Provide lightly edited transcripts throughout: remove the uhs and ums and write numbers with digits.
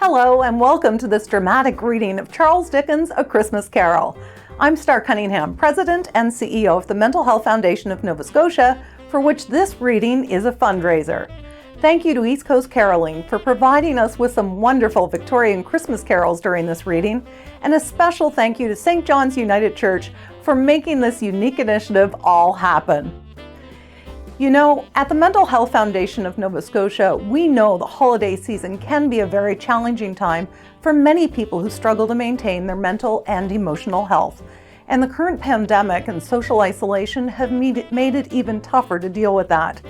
Hello and welcome to this dramatic reading of Charles Dickens' A Christmas Carol. I'm Star Cunningham, President and CEO of the Mental Health Foundation of Nova Scotia, for which this reading is a fundraiser. Thank you to East Coast Caroling for providing us with some wonderful Victorian Christmas carols during this reading, and a special thank you to St. John's United Church for making this unique initiative all happen. You know, at the Mental Health Foundation of Nova Scotia, we know the holiday season can be a very challenging time for many people who struggle to maintain their mental and emotional health. And the current pandemic and social isolation have made it even tougher to deal with that.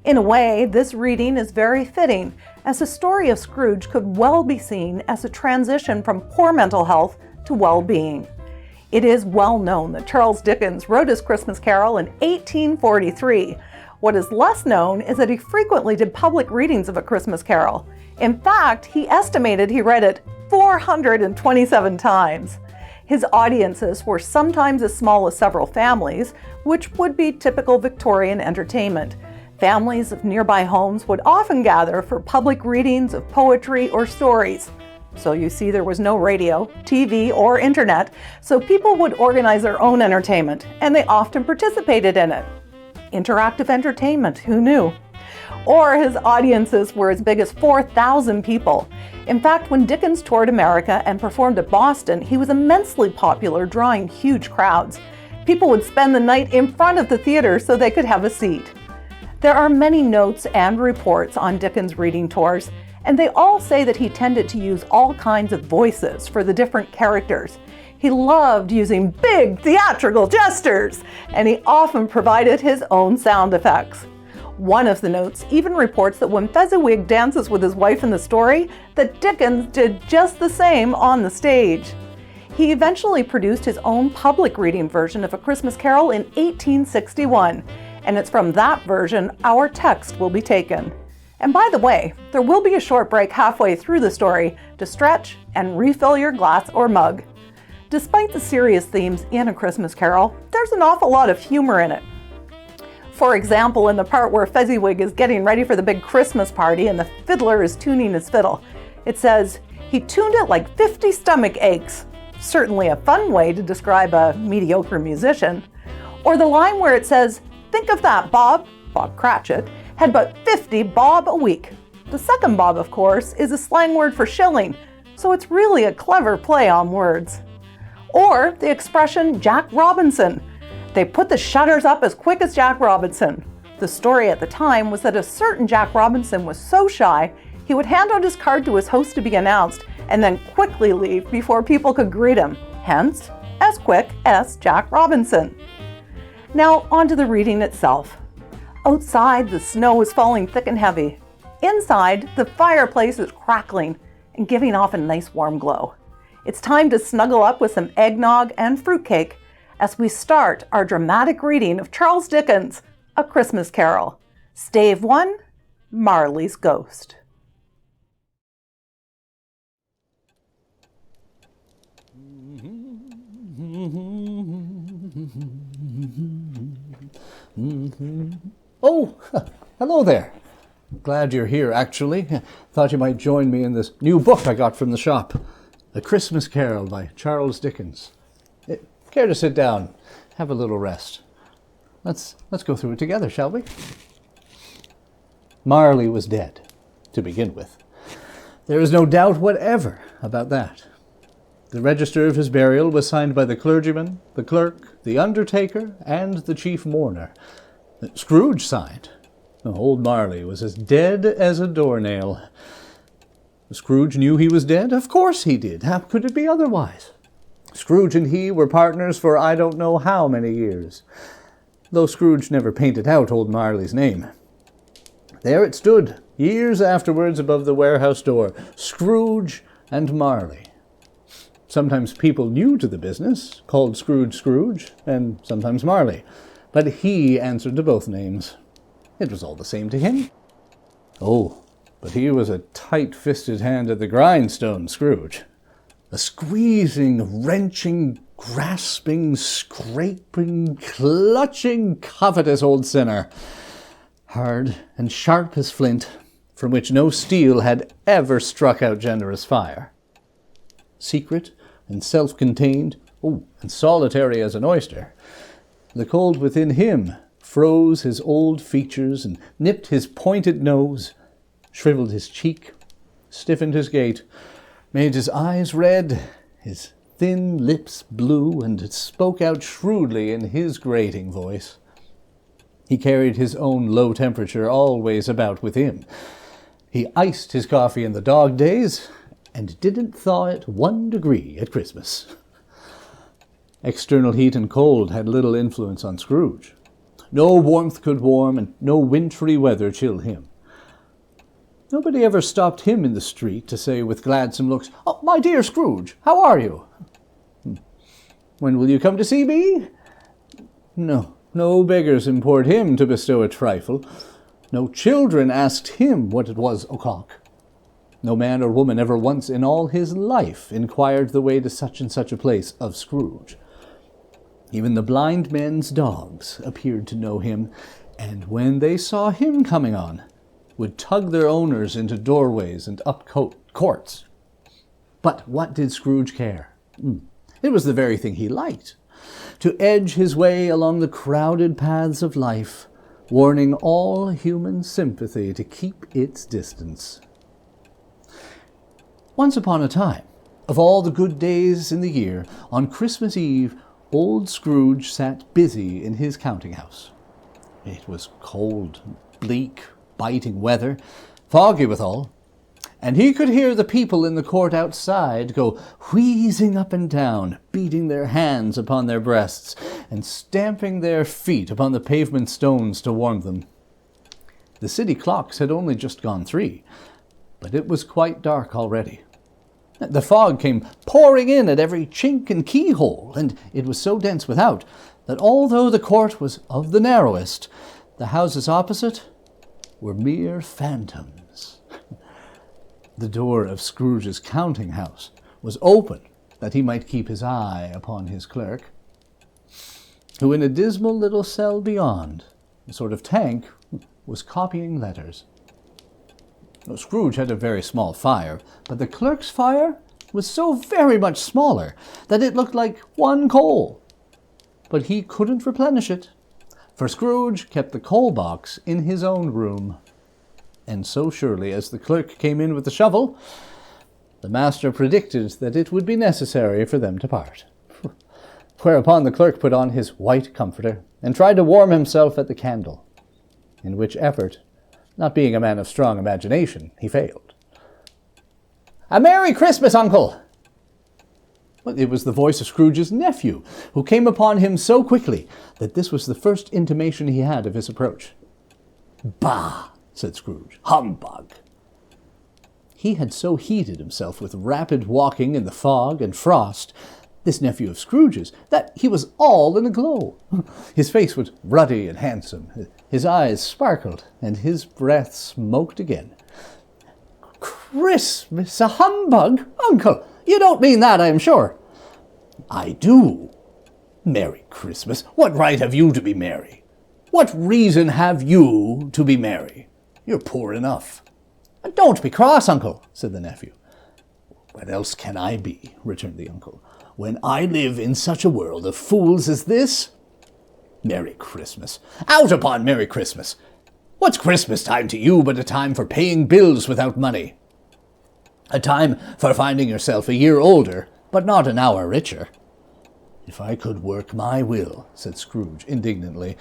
In a way, this reading is very fitting, as the story of Scrooge could well be seen as a transition from poor mental health to well-being. It is well known that Charles Dickens wrote his Christmas Carol in 1843. What is less known is that he frequently did public readings of A Christmas Carol. In fact, he estimated he read it 427 times. His audiences were sometimes as small as several families, which would be typical Victorian entertainment. Families of nearby homes would often gather for public readings of poetry or stories. So you see, there was no radio, TV, or internet, so people would organize their own entertainment, and they often participated in it. Interactive entertainment, who knew? Or his audiences were as big as 4,000 people. In fact, when Dickens toured America and performed at Boston, he was immensely popular, drawing huge crowds. People would spend the night in front of the theater so they could have a seat. There are many notes and reports on Dickens' reading tours, and they all say that he tended to use all kinds of voices for the different characters. He loved using big theatrical gestures, and he often provided his own sound effects. One of the notes even reports that when Fezziwig dances with his wife in the story, that Dickens did just the same on the stage. He eventually produced his own public reading version of A Christmas Carol in 1861, and it's from that version our text will be taken. And by the way, there will be a short break halfway through the story to stretch and refill your glass or mug. Despite the serious themes in A Christmas Carol, there's an awful lot of humor in it. For example, in the part where Fezziwig is getting ready for the big Christmas party and the fiddler is tuning his fiddle, it says, "He tuned it like 50 stomach aches." Certainly a fun way to describe a mediocre musician. Or the line where it says, "Think of that, Bob Cratchit, had but 50 bob a week." The second bob, of course, is a slang word for shilling, so it's really a clever play on words. Or the expression Jack Robinson. They put the shutters up as quick as Jack Robinson. The story at the time was that a certain Jack Robinson was so shy, he would hand out his card to his host to be announced and then quickly leave before people could greet him. Hence, as quick as Jack Robinson. Now, on to the reading itself. Outside, the snow is falling thick and heavy. Inside, the fireplace is crackling and giving off a nice warm glow. It's time to snuggle up with some eggnog and fruitcake as we start our dramatic reading of Charles Dickens' A Christmas Carol. Stave 1, Marley's Ghost. Oh, hello there. Glad you're here, actually. Thought you might join me in this new book I got from the shop. A Christmas Carol by Charles Dickens. Care to sit down, have a little rest? Let's go through it together, shall we? Marley was dead, to begin with. There is no doubt whatever about that. The register of his burial was signed by the clergyman, the clerk, the undertaker, and the chief mourner. Scrooge signed. Old Marley was as dead as a doornail. Scrooge knew he was dead? Of course he did. How could it be otherwise? Scrooge and he were partners for I don't know how many years, though Scrooge never painted out old Marley's name. There it stood, years afterwards above the warehouse door, Scrooge and Marley. Sometimes people new to the business called Scrooge Scrooge, and sometimes Marley, but he answered to both names. It was all the same to him. Oh, but he was a tight-fisted hand at the grindstone, Scrooge. A squeezing, wrenching, grasping, scraping, clutching, covetous old sinner. Hard and sharp as flint, from which no steel had ever struck out generous fire. Secret and self-contained, and solitary as an oyster, the cold within him froze his old features and nipped his pointed nose, shriveled his cheek, stiffened his gait, made his eyes red, his thin lips blue, and spoke out shrewdly in his grating voice. He carried his own low temperature always about with him. He iced his coffee in the dog days, and didn't thaw it 1 degree at Christmas. External heat and cold had little influence on Scrooge. No warmth could warm, and no wintry weather chill him. Nobody ever stopped him in the street to say with gladsome looks, "Oh, my dear Scrooge, how are you? When will you come to see me?" No beggars implored him to bestow a trifle. No children asked him what it was o'clock. No man or woman ever once in all his life inquired the way to such and such a place of Scrooge. Even the blind men's dogs appeared to know him, and when they saw him coming on, would tug their owners into doorways and up courts. But what did Scrooge care? It was the very thing he liked, to edge his way along the crowded paths of life, warning all human sympathy to keep its distance. Once upon a time, of all the good days in the year, on Christmas Eve, old Scrooge sat busy in his counting-house. It was cold, bleak, biting weather, foggy withal, and he could hear the people in the court outside go wheezing up and down, beating their hands upon their breasts, and stamping their feet upon the pavement stones to warm them. The city clocks had only just gone 3, but it was quite dark already. The fog came pouring in at every chink and keyhole, and it was so dense without that although the court was of the narrowest, the houses opposite were mere phantoms. The door of Scrooge's counting-house was open that he might keep his eye upon his clerk, who in a dismal little cell beyond, a sort of tank, was copying letters. Scrooge had a very small fire, but the clerk's fire was so very much smaller that it looked like 1 coal. But he couldn't replenish it, for Scrooge kept the coal box in his own room. And so surely as the clerk came in with the shovel, the master predicted that it would be necessary for them to part. Whereupon the clerk put on his white comforter and tried to warm himself at the candle, in which effort, not being a man of strong imagination, he failed. "A Merry Christmas, Uncle!" It was the voice of Scrooge's nephew, who came upon him so quickly that this was the first intimation he had of his approach. "Bah!" said Scrooge. "Humbug!" He had so heated himself with rapid walking in the fog and frost, this nephew of Scrooge's, that he was all in a glow. His face was ruddy and handsome, his eyes sparkled, and his breath smoked again. "Christmas a humbug, Uncle! You don't mean that, I am sure." "I do. Merry Christmas! What right have you to be merry? What reason have you to be merry? You're poor enough." "Don't be cross, Uncle," said the nephew. "What else can I be?" returned the uncle, "when I live in such a world of fools as this? Merry Christmas! Out upon Merry Christmas! What's Christmas time to you but a time for paying bills without money? A time for finding yourself a year older, but not an hour richer." "If I could work my will," said Scrooge indignantly,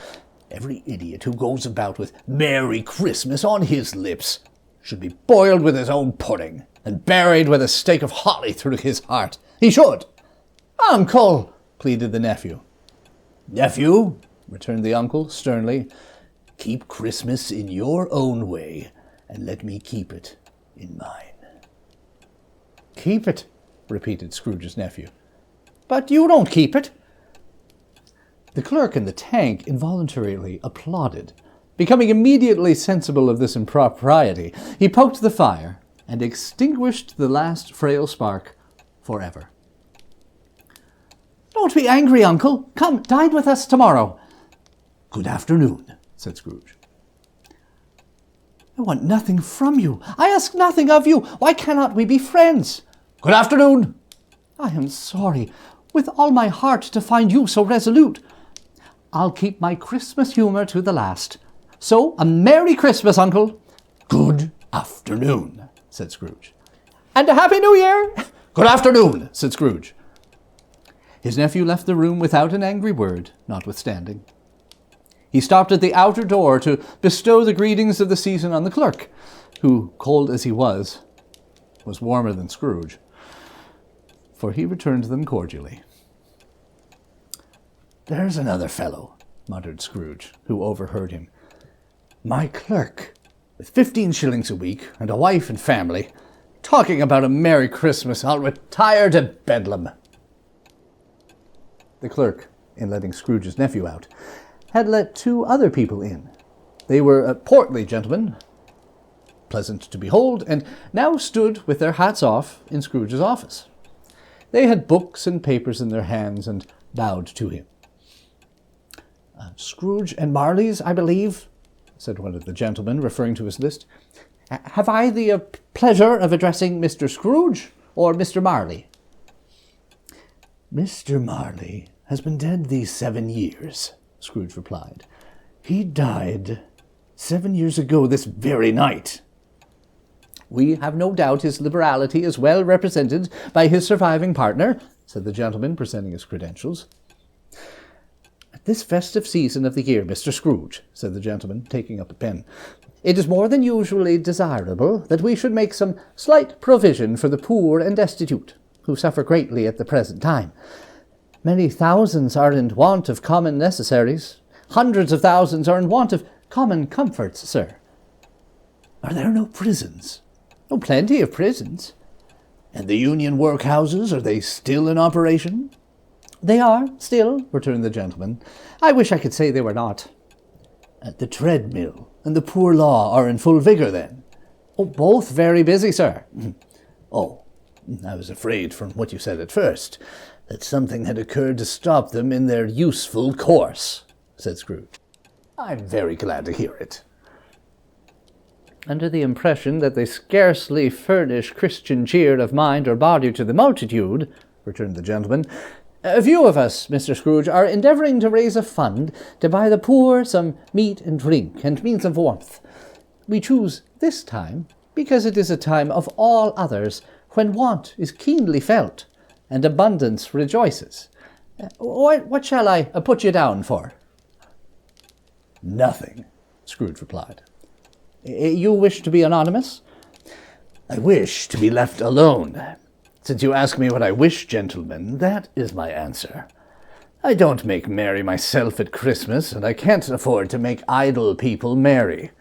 "every idiot who goes about with Merry Christmas on his lips should be boiled with his own pudding and buried with a stake of holly through his heart. He should." "Uncle!" pleaded the nephew. "Nephew," returned the uncle sternly, "keep Christmas in your own way, and let me keep it in mine." "Keep it," repeated Scrooge's nephew. "But you don't keep it." The clerk in the tank involuntarily applauded. Becoming immediately sensible of this impropriety, he poked the fire and extinguished the last frail spark forever. "Don't be angry, Uncle. Come, dine with us tomorrow." "Good afternoon," said Scrooge. I want nothing from you. I ask nothing of you. Why cannot we be friends? Good afternoon. I am sorry, with all my heart, to find you so resolute. I'll keep my Christmas humour to the last. So, a Merry Christmas, Uncle. Good afternoon, said Scrooge. And a Happy New Year. Good afternoon, said Scrooge. His nephew left the room without an angry word, notwithstanding. He stopped at the outer door to bestow the greetings of the season on the clerk, who, cold as he was warmer than Scrooge, for he returned them cordially. There's another fellow, muttered Scrooge, who overheard him. My clerk, with 15 shillings a week and a wife and family, talking about a Merry Christmas. I'll retire to Bedlam. The clerk, in letting Scrooge's nephew out, had let 2 other people in. They were portly gentlemen, pleasant to behold, and now stood with their hats off in Scrooge's office. They had books and papers in their hands and bowed to him. Scrooge and Marley's, I believe, said one of the gentlemen, referring to his list. Have I the pleasure of addressing Mr. Scrooge or Mr. Marley? Mr. Marley has been dead these 7 years, Scrooge replied. He died 7 years ago this very night. We have no doubt his liberality is well represented by his surviving partner, said the gentleman, presenting his credentials. At this festive season of the year, Mr. Scrooge, said the gentleman, taking up a pen, it is more than usually desirable that we should make some slight provision for the poor and destitute, who suffer greatly at the present time. Many thousands are in want of common necessaries. Hundreds of thousands are in want of common comforts, sir. Are there no prisons? Oh, plenty of prisons. And the union workhouses, are they still in operation? They are, still, returned the gentleman. I wish I could say they were not. At the treadmill and the poor law are in full vigour, then? Oh, both very busy, sir. Oh, I was afraid from what you said at first that something had occurred to stop them in their useful course, said Scrooge. I'm very glad to hear it. Under the impression that they scarcely furnish Christian cheer of mind or body to the multitude, returned the gentleman, a few of us, Mr. Scrooge, are endeavouring to raise a fund to buy the poor some meat and drink and means of warmth. We choose this time because it is a time of all others when want is keenly felt and abundance rejoices. What shall I put you down for? Nothing, Scrooge replied. You wish to be anonymous? I wish to be left alone. Since you ask me what I wish, gentlemen, that is my answer. I don't make merry myself at Christmas, and I can't afford to make idle people merry.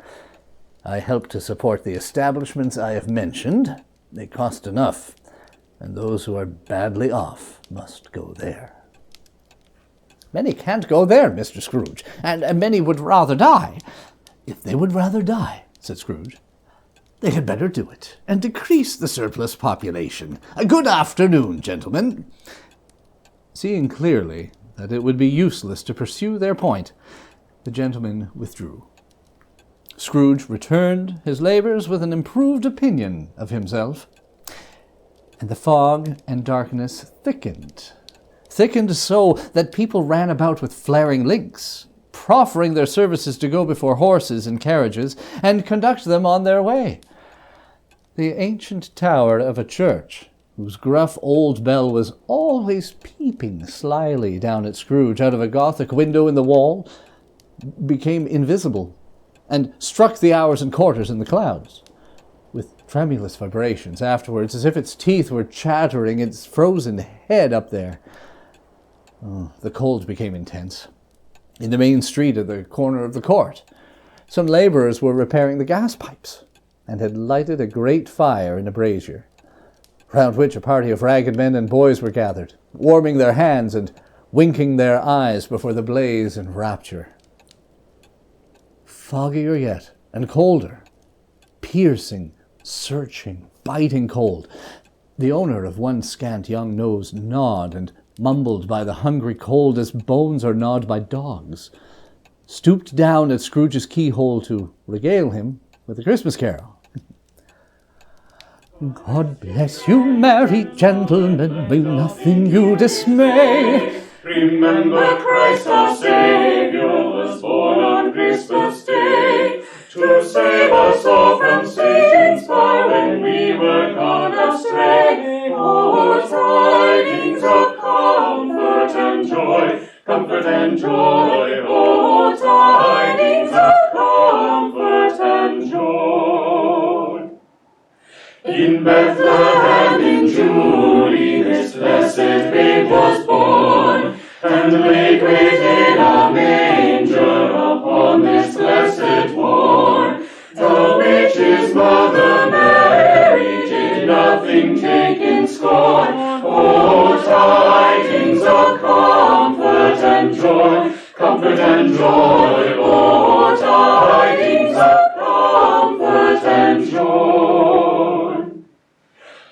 I help to support the establishments I have mentioned. They cost enough, and those who are badly off must go there. Many can't go there, Mr. Scrooge, and many would rather die. If they would rather die, said Scrooge, they had better do it, and decrease the surplus population. Good afternoon, gentlemen. Seeing clearly that it would be useless to pursue their point, the gentleman withdrew. Scrooge returned his labours with an improved opinion of himself, and the fog and darkness thickened so that people ran about with flaring links, proffering their services to go before horses and carriages and conduct them on their way. The ancient tower of a church, whose gruff old bell was always peeping slyly down at Scrooge out of a Gothic window in the wall, became invisible and struck the hours and quarters in the clouds, with tremulous vibrations afterwards, as if its teeth were chattering its frozen head up there. The cold became intense. In the main street at the corner of the court, some labourers were repairing the gas pipes, and had lighted a great fire in a brazier, round which a party of ragged men and boys were gathered, warming their hands and winking their eyes before the blaze in rapture. Foggier yet, and colder, piercing, searching, biting cold, the owner of one scant young nose gnawed and mumbled by the hungry cold as bones are gnawed by dogs, stooped down at Scrooge's keyhole to regale him, with a Christmas carol. God bless you, merry gentlemen, will nothing you dismay. Remember Christ our Savior was born on Christmas Day, to save us all from Satan's power when we were gone astray. Oh, tidings of comfort and joy, comfort and joy. Oh, tidings of comfort and joy. In Bethlehem, in Judy, this blessed babe was born, and laid within a manger upon this blessed morn. The witch's mother Mary did nothing take in scorn. Oh, tidings of comfort and joy, comfort and joy. Oh, tidings of comfort and joy.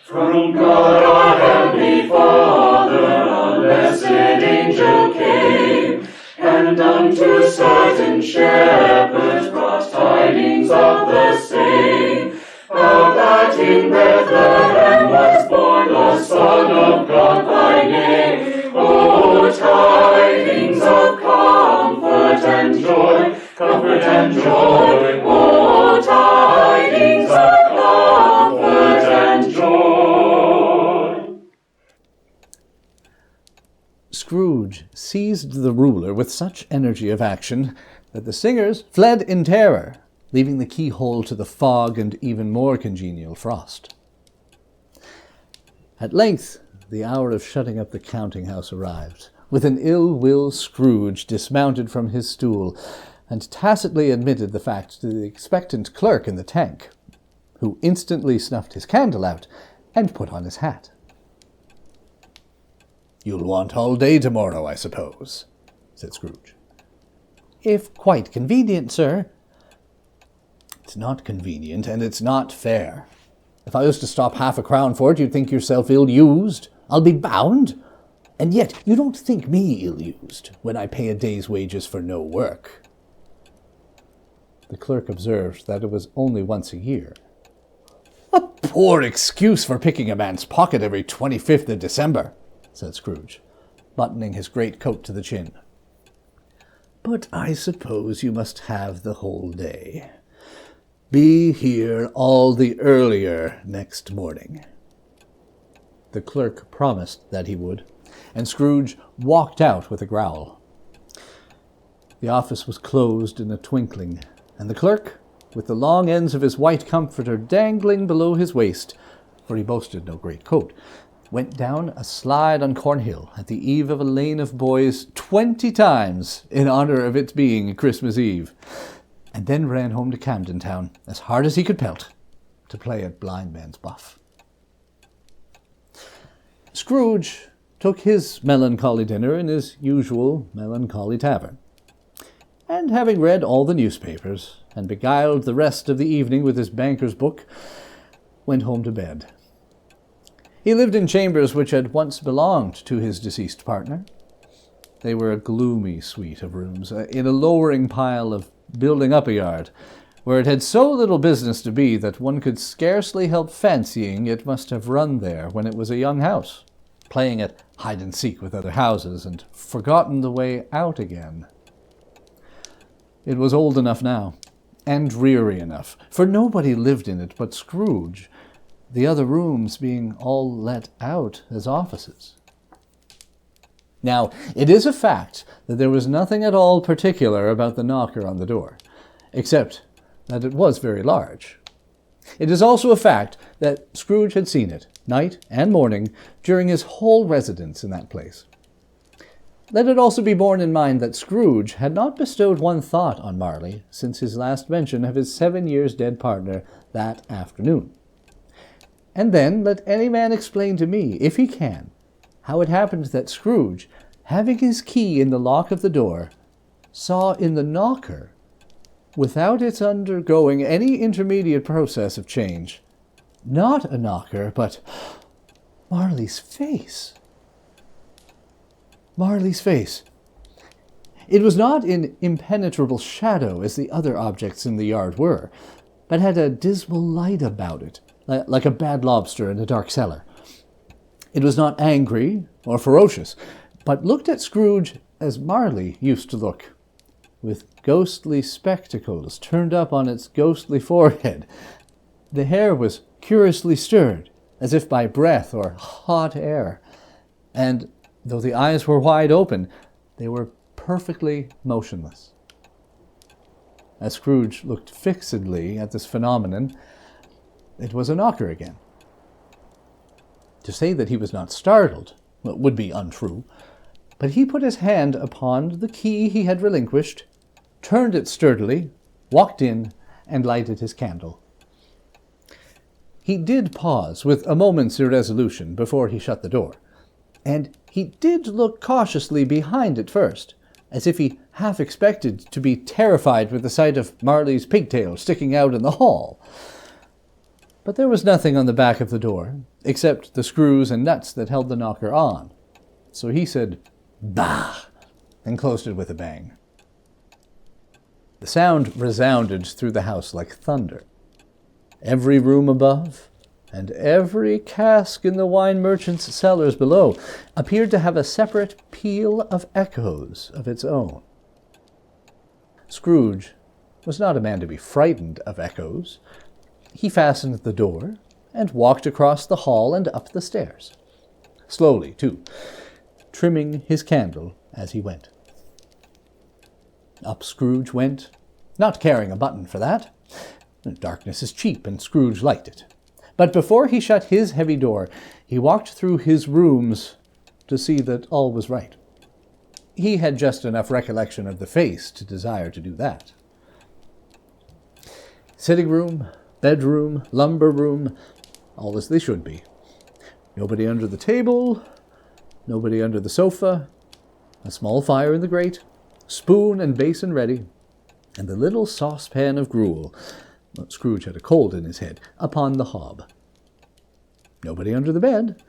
From God our Heavenly Father a blessed angel came, and unto certain shepherds brought tidings of the same, how that in Bethlehem was born the Son of God by name. Oh, tidings of comfort and joy, comfort and joy. Oh, tidings of comfort and joy. Scrooge seized the ruler with such energy of action that the singers fled in terror, leaving the keyhole to the fog and even more congenial frost. At length, the hour of shutting up the counting-house arrived. With an ill-will, Scrooge dismounted from his stool and tacitly admitted the fact to the expectant clerk in the tank, who instantly snuffed his candle out and put on his hat. "You'll want all day tomorrow, I suppose," said Scrooge. "If quite convenient, sir." "It's not convenient, and it's not fair. If I was to stop half a crown for it, you'd think yourself ill-used. I'll be bound. And yet you don't think me ill-used when I pay a day's wages for no work." The clerk observed that it was only once a year. "A poor excuse for picking a man's pocket every 25th of December," said Scrooge, buttoning his greatcoat to the chin. "But I suppose you must have the whole day. Be here all the earlier next morning." The clerk promised that he would, and Scrooge walked out with a growl. The office was closed in a twinkling, and the clerk, with the long ends of his white comforter dangling below his waist, for he boasted no great coat, went down a slide on Cornhill at the eve of a lane of boys 20 times in honor of its being Christmas Eve, and then ran home to Camden Town as hard as he could pelt to play at blind man's buff. Scrooge took his melancholy dinner in his usual melancholy tavern, and having read all the newspapers and beguiled the rest of the evening with his banker's book, went home to bed. He lived in chambers which had once belonged to his deceased partner. They were a gloomy suite of rooms, in a lowering pile of building up a yard, where it had so little business to be that one could scarcely help fancying it must have run there when it was a young house, playing at hide-and-seek with other houses, and forgotten the way out again. It was old enough now, and dreary enough, for nobody lived in it but Scrooge, the other rooms being all let out as offices. Now, it is a fact that there was nothing at all particular about the knocker on the door, except that it was very large. It is also a fact that Scrooge had seen it, night and morning, during his whole residence in that place. Let it also be borne in mind that Scrooge had not bestowed one thought on Marley since his last mention of his 7 years dead partner that afternoon. And then let any man explain to me, if he can, how it happened that Scrooge, having his key in the lock of the door, saw in the knocker, without its undergoing any intermediate process of change, not a knocker, but Marley's face. Marley's face. It was not in impenetrable shadow as the other objects in the yard were, but had a dismal light about it, like a bad lobster in a dark cellar. It was not angry or ferocious, but looked at Scrooge as Marley used to look, with ghostly spectacles turned up on its ghostly forehead. The hair was curiously stirred, as if by breath or hot air, and though the eyes were wide open, they were perfectly motionless. As Scrooge looked fixedly at this phenomenon, it was a knocker again. To say that he was not startled would be untrue, but he put his hand upon the key he had relinquished, turned it sturdily, walked in, and lighted his candle. He did pause with a moment's irresolution before he shut the door, and he did look cautiously behind it first, as if he half expected to be terrified with the sight of Marley's pigtail sticking out in the hall. But there was nothing on the back of the door, except the screws and nuts that held the knocker on, so he said, "Bah!" and closed it with a bang. The sound resounded through the house like thunder. Every room above, and every cask in the wine merchant's cellars below, appeared to have a separate peal of echoes of its own. Scrooge was not a man to be frightened of echoes. He fastened the door, and walked across the hall and up the stairs. Slowly, too, trimming his candle as he went. Up Scrooge went, not caring a button for that. Darkness is cheap, and Scrooge liked it. But before he shut his heavy door, he walked through his rooms to see that all was right. He had just enough recollection of the face to desire to do that. Sitting room, bedroom, lumber room, all as they should be. Nobody under the table, nobody under the sofa, a small fire in the grate, spoon and basin ready, and the little saucepan of gruel, Scrooge had a cold in his head, upon the hob. Nobody under the bed,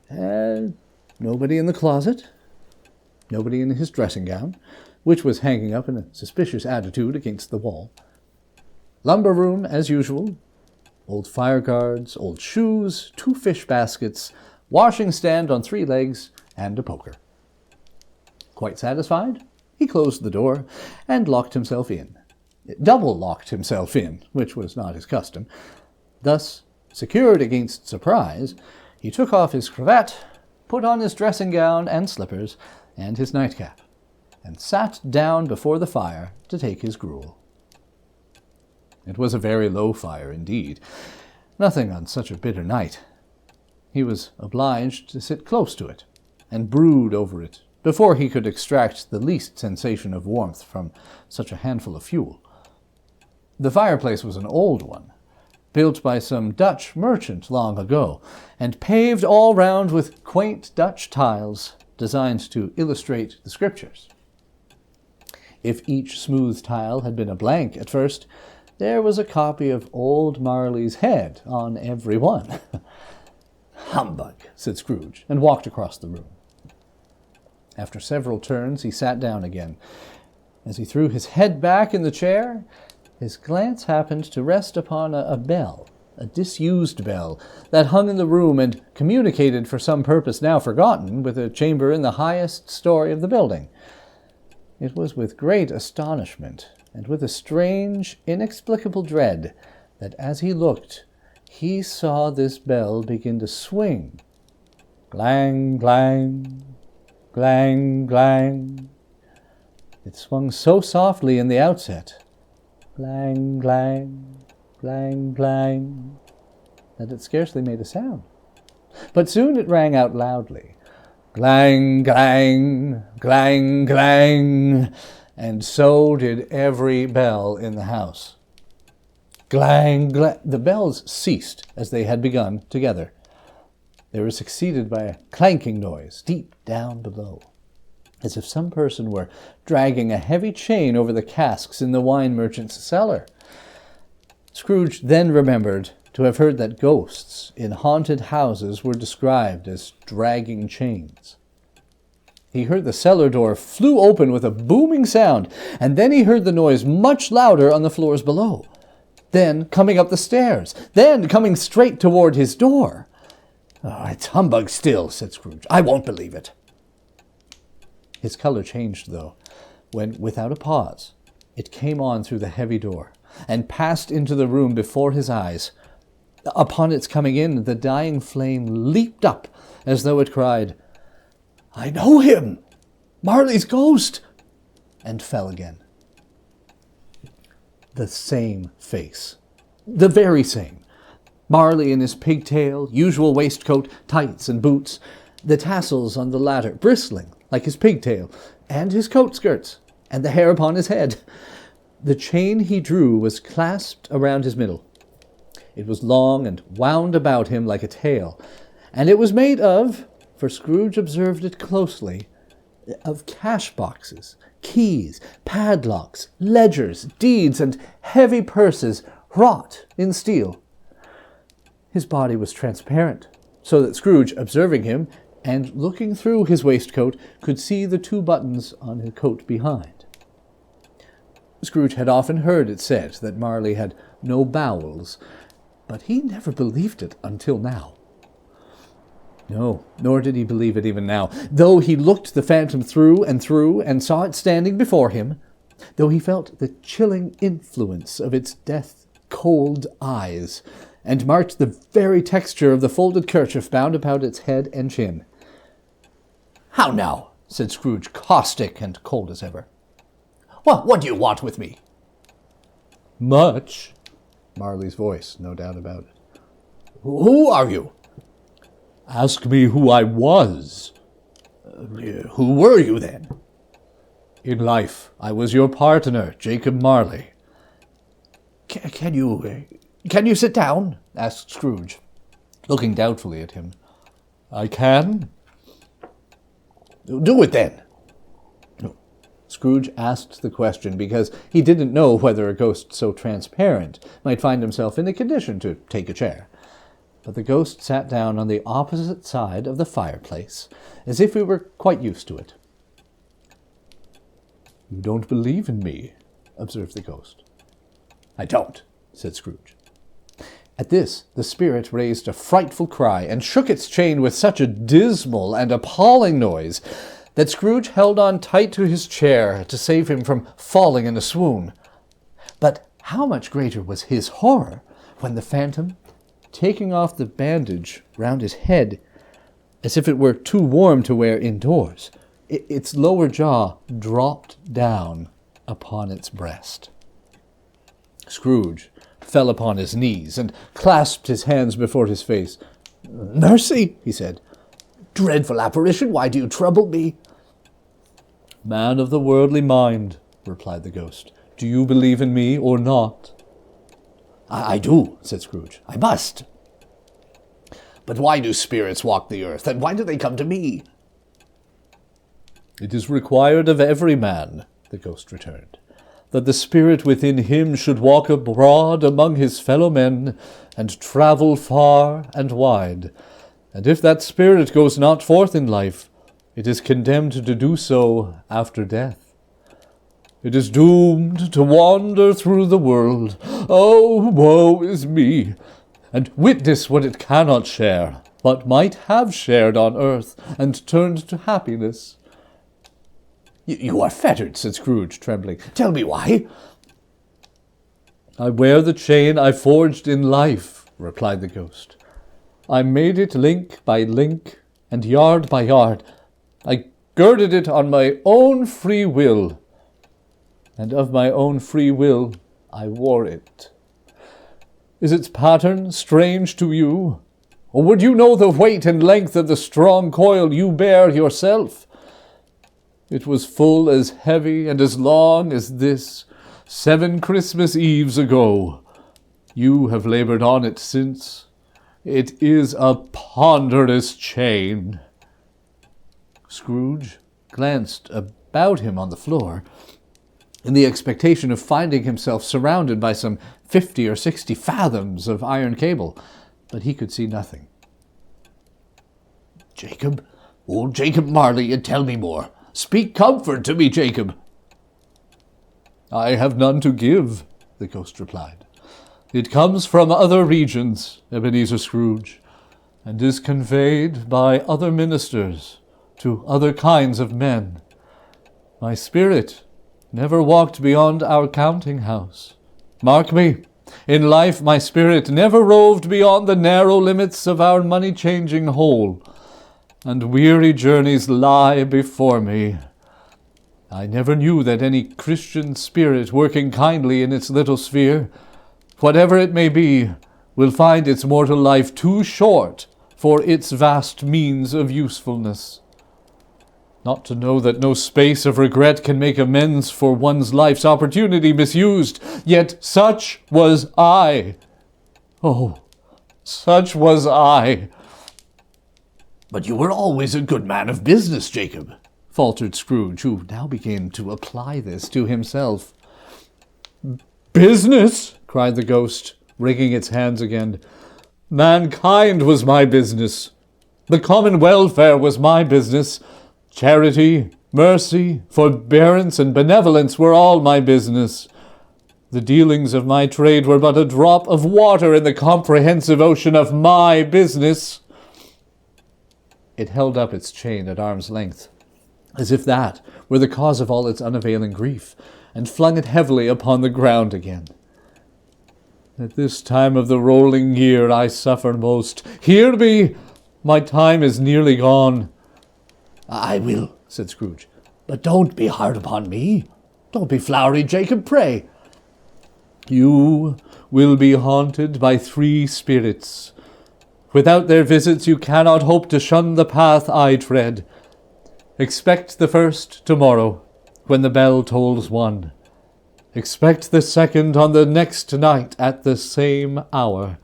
and nobody in the closet, nobody in his dressing gown, which was hanging up in a suspicious attitude against the wall. Lumber room, as usual. Old fire guards, old shoes, 2 fish baskets, washing stand on 3 legs, and a poker. Quite satisfied, he closed the door and locked himself in. Double-locked himself in, which was not his custom. Thus, secured against surprise, he took off his cravat, put on his dressing gown and slippers, and his nightcap, and sat down before the fire to take his gruel. It was a very low fire indeed, nothing on such a bitter night. He was obliged to sit close to it, and brood over it, before he could extract the least sensation of warmth from such a handful of fuel. The fireplace was an old one, built by some Dutch merchant long ago, and paved all round with quaint Dutch tiles designed to illustrate the Scriptures. If each smooth tile had been a blank at first, there was a copy of old Marley's head on every one. "Humbug," said Scrooge, and walked across the room. After several turns, he sat down again. As he threw his head back in the chair, his glance happened to rest upon a bell, a disused bell, that hung in the room and communicated for some purpose now forgotten with a chamber in the highest story of the building. It was with great astonishment, and with a strange, inexplicable dread, that as he looked, he saw this bell begin to swing. Clang, clang, clang, clang. It swung so softly in the outset, clang, clang, clang, clang, that it scarcely made a sound. But soon it rang out loudly, clang, clang, clang, clang, and so did every bell in the house. Clang, clang. The bells ceased as they had begun together. They were succeeded by a clanking noise deep down below, as if some person were dragging a heavy chain over the casks in the wine merchant's cellar. Scrooge then remembered to have heard that ghosts in haunted houses were described as dragging chains. He heard the cellar door flew open with a booming sound, and then he heard the noise much louder on the floors below. then coming up the stairs, then coming straight toward his door. "Oh, it's humbug still," said Scrooge. "I won't believe it." His color changed, though, when, without a pause, it came on through the heavy door, and passed into the room before his eyes. Upon its coming in, the dying flame leaped up, as though it cried, "I know him! Marley's ghost!" and fell again. The same face. The very same. Marley in his pigtail, usual waistcoat, tights and boots, the tassels on the latter bristling like his pigtail, and his coat skirts, and the hair upon his head. The chain he drew was clasped around his middle. It was long and wound about him like a tail, and it was made of, for Scrooge observed it closely, of cash boxes, keys, padlocks, ledgers, deeds, and heavy purses wrought in steel. His body was transparent, so that Scrooge, observing him, and looking through his waistcoat, could see the 2 buttons on his coat behind. Scrooge had often heard it said that Marley had no bowels, but he never believed it until now. No, nor did he believe it even now, though he looked the phantom through, and saw it standing before him, though he felt the chilling influence of its death-cold eyes, and marked the very texture of the folded kerchief bound about its head and chin. "How now?" said Scrooge, caustic and cold as ever. What do you want with me?" "Much." Marley's voice, no doubt about it. "Who are you?" "Ask me who I was." "Who were you, then?" "In life, I was your partner, Jacob Marley." Can you sit down?" asked Scrooge, looking doubtfully at him. "I can." "Do it, then." Scrooge asked the question because he didn't know whether a ghost so transparent might find himself in a condition to take a chair. But the ghost sat down on the opposite side of the fireplace, as if he were quite used to it. "You don't believe in me," observed the ghost. "I don't," said Scrooge. At this, the spirit raised a frightful cry and shook its chain with such a dismal and appalling noise that Scrooge held on tight to his chair to save him from falling in a swoon. But how much greater was his horror when the phantom, taking off the bandage round his head, as if it were too warm to wear indoors, its lower jaw dropped down upon its breast. Scrooge fell upon his knees and clasped his hands before his face. "Mercy," he said. "Dreadful apparition, why do you trouble me?" "Man of the worldly mind," replied the ghost, "do you believe in me or not?" I do," said Scrooge. "I must." "But why do spirits walk the earth, and why do they come to me?" "It is required of every man," the ghost returned, "that the spirit within him should walk abroad among his fellow men, and travel far and wide. And if that spirit goes not forth in life, it is condemned to do so after death. It is doomed to wander through the world, oh, woe is me, and witness what it cannot share, but might have shared on earth, and turned to happiness." You are fettered," said Scrooge, trembling. "Tell me why." "I wear the chain I forged in life," replied the ghost. "I made it link by link, and yard by yard. I girded it on my own free will, and of my own free will I wore it. Is its pattern strange to you? Or would you know the weight and length of the strong coil you bear yourself? It was full as heavy and as long as this 7 Christmas Eves ago. You have labored on it since. It is a ponderous chain." Scrooge glanced about him on the floor, in the expectation of finding himself surrounded by some 50 or 60 fathoms of iron cable, but he could see nothing. "Jacob, old Jacob Marley, and tell me more. Speak comfort to me, Jacob." "I have none to give," the ghost replied. It comes from other regions, Ebenezer Scrooge, and is conveyed by other ministers to other kinds of men. My spirit never walked beyond our counting house. Mark me, in life my spirit never roved beyond the narrow limits of our money-changing hole, and weary journeys lie before me. I never knew that any Christian spirit working kindly in its little sphere, whatever it may be, will find its mortal life too short for its vast means of usefulness. Not to know that no space of regret can make amends for one's life's opportunity misused, yet such was I. Oh, such was I. But you were always a good man of business, Jacob, faltered Scrooge, who now began to apply this to himself. Business? Cried the ghost, wringing its hands again. Mankind was my business. The common welfare was my business. Charity, mercy, forbearance, and benevolence were all my business. The dealings of my trade were but a drop of water in the comprehensive ocean of my business. It held up its chain at arm's length, as if that were the cause of all its unavailing grief, and flung it heavily upon the ground again. At this time of the rolling year I suffer most. Hear me! My time is nearly gone. I will, said Scrooge, but don't be hard upon me. Don't be flowery, Jacob, pray. You will be haunted by 3 spirits. Without their visits you cannot hope to shun the path I tread. Expect the first tomorrow, when the bell tolls 1. Expect the second on the next night at the same hour.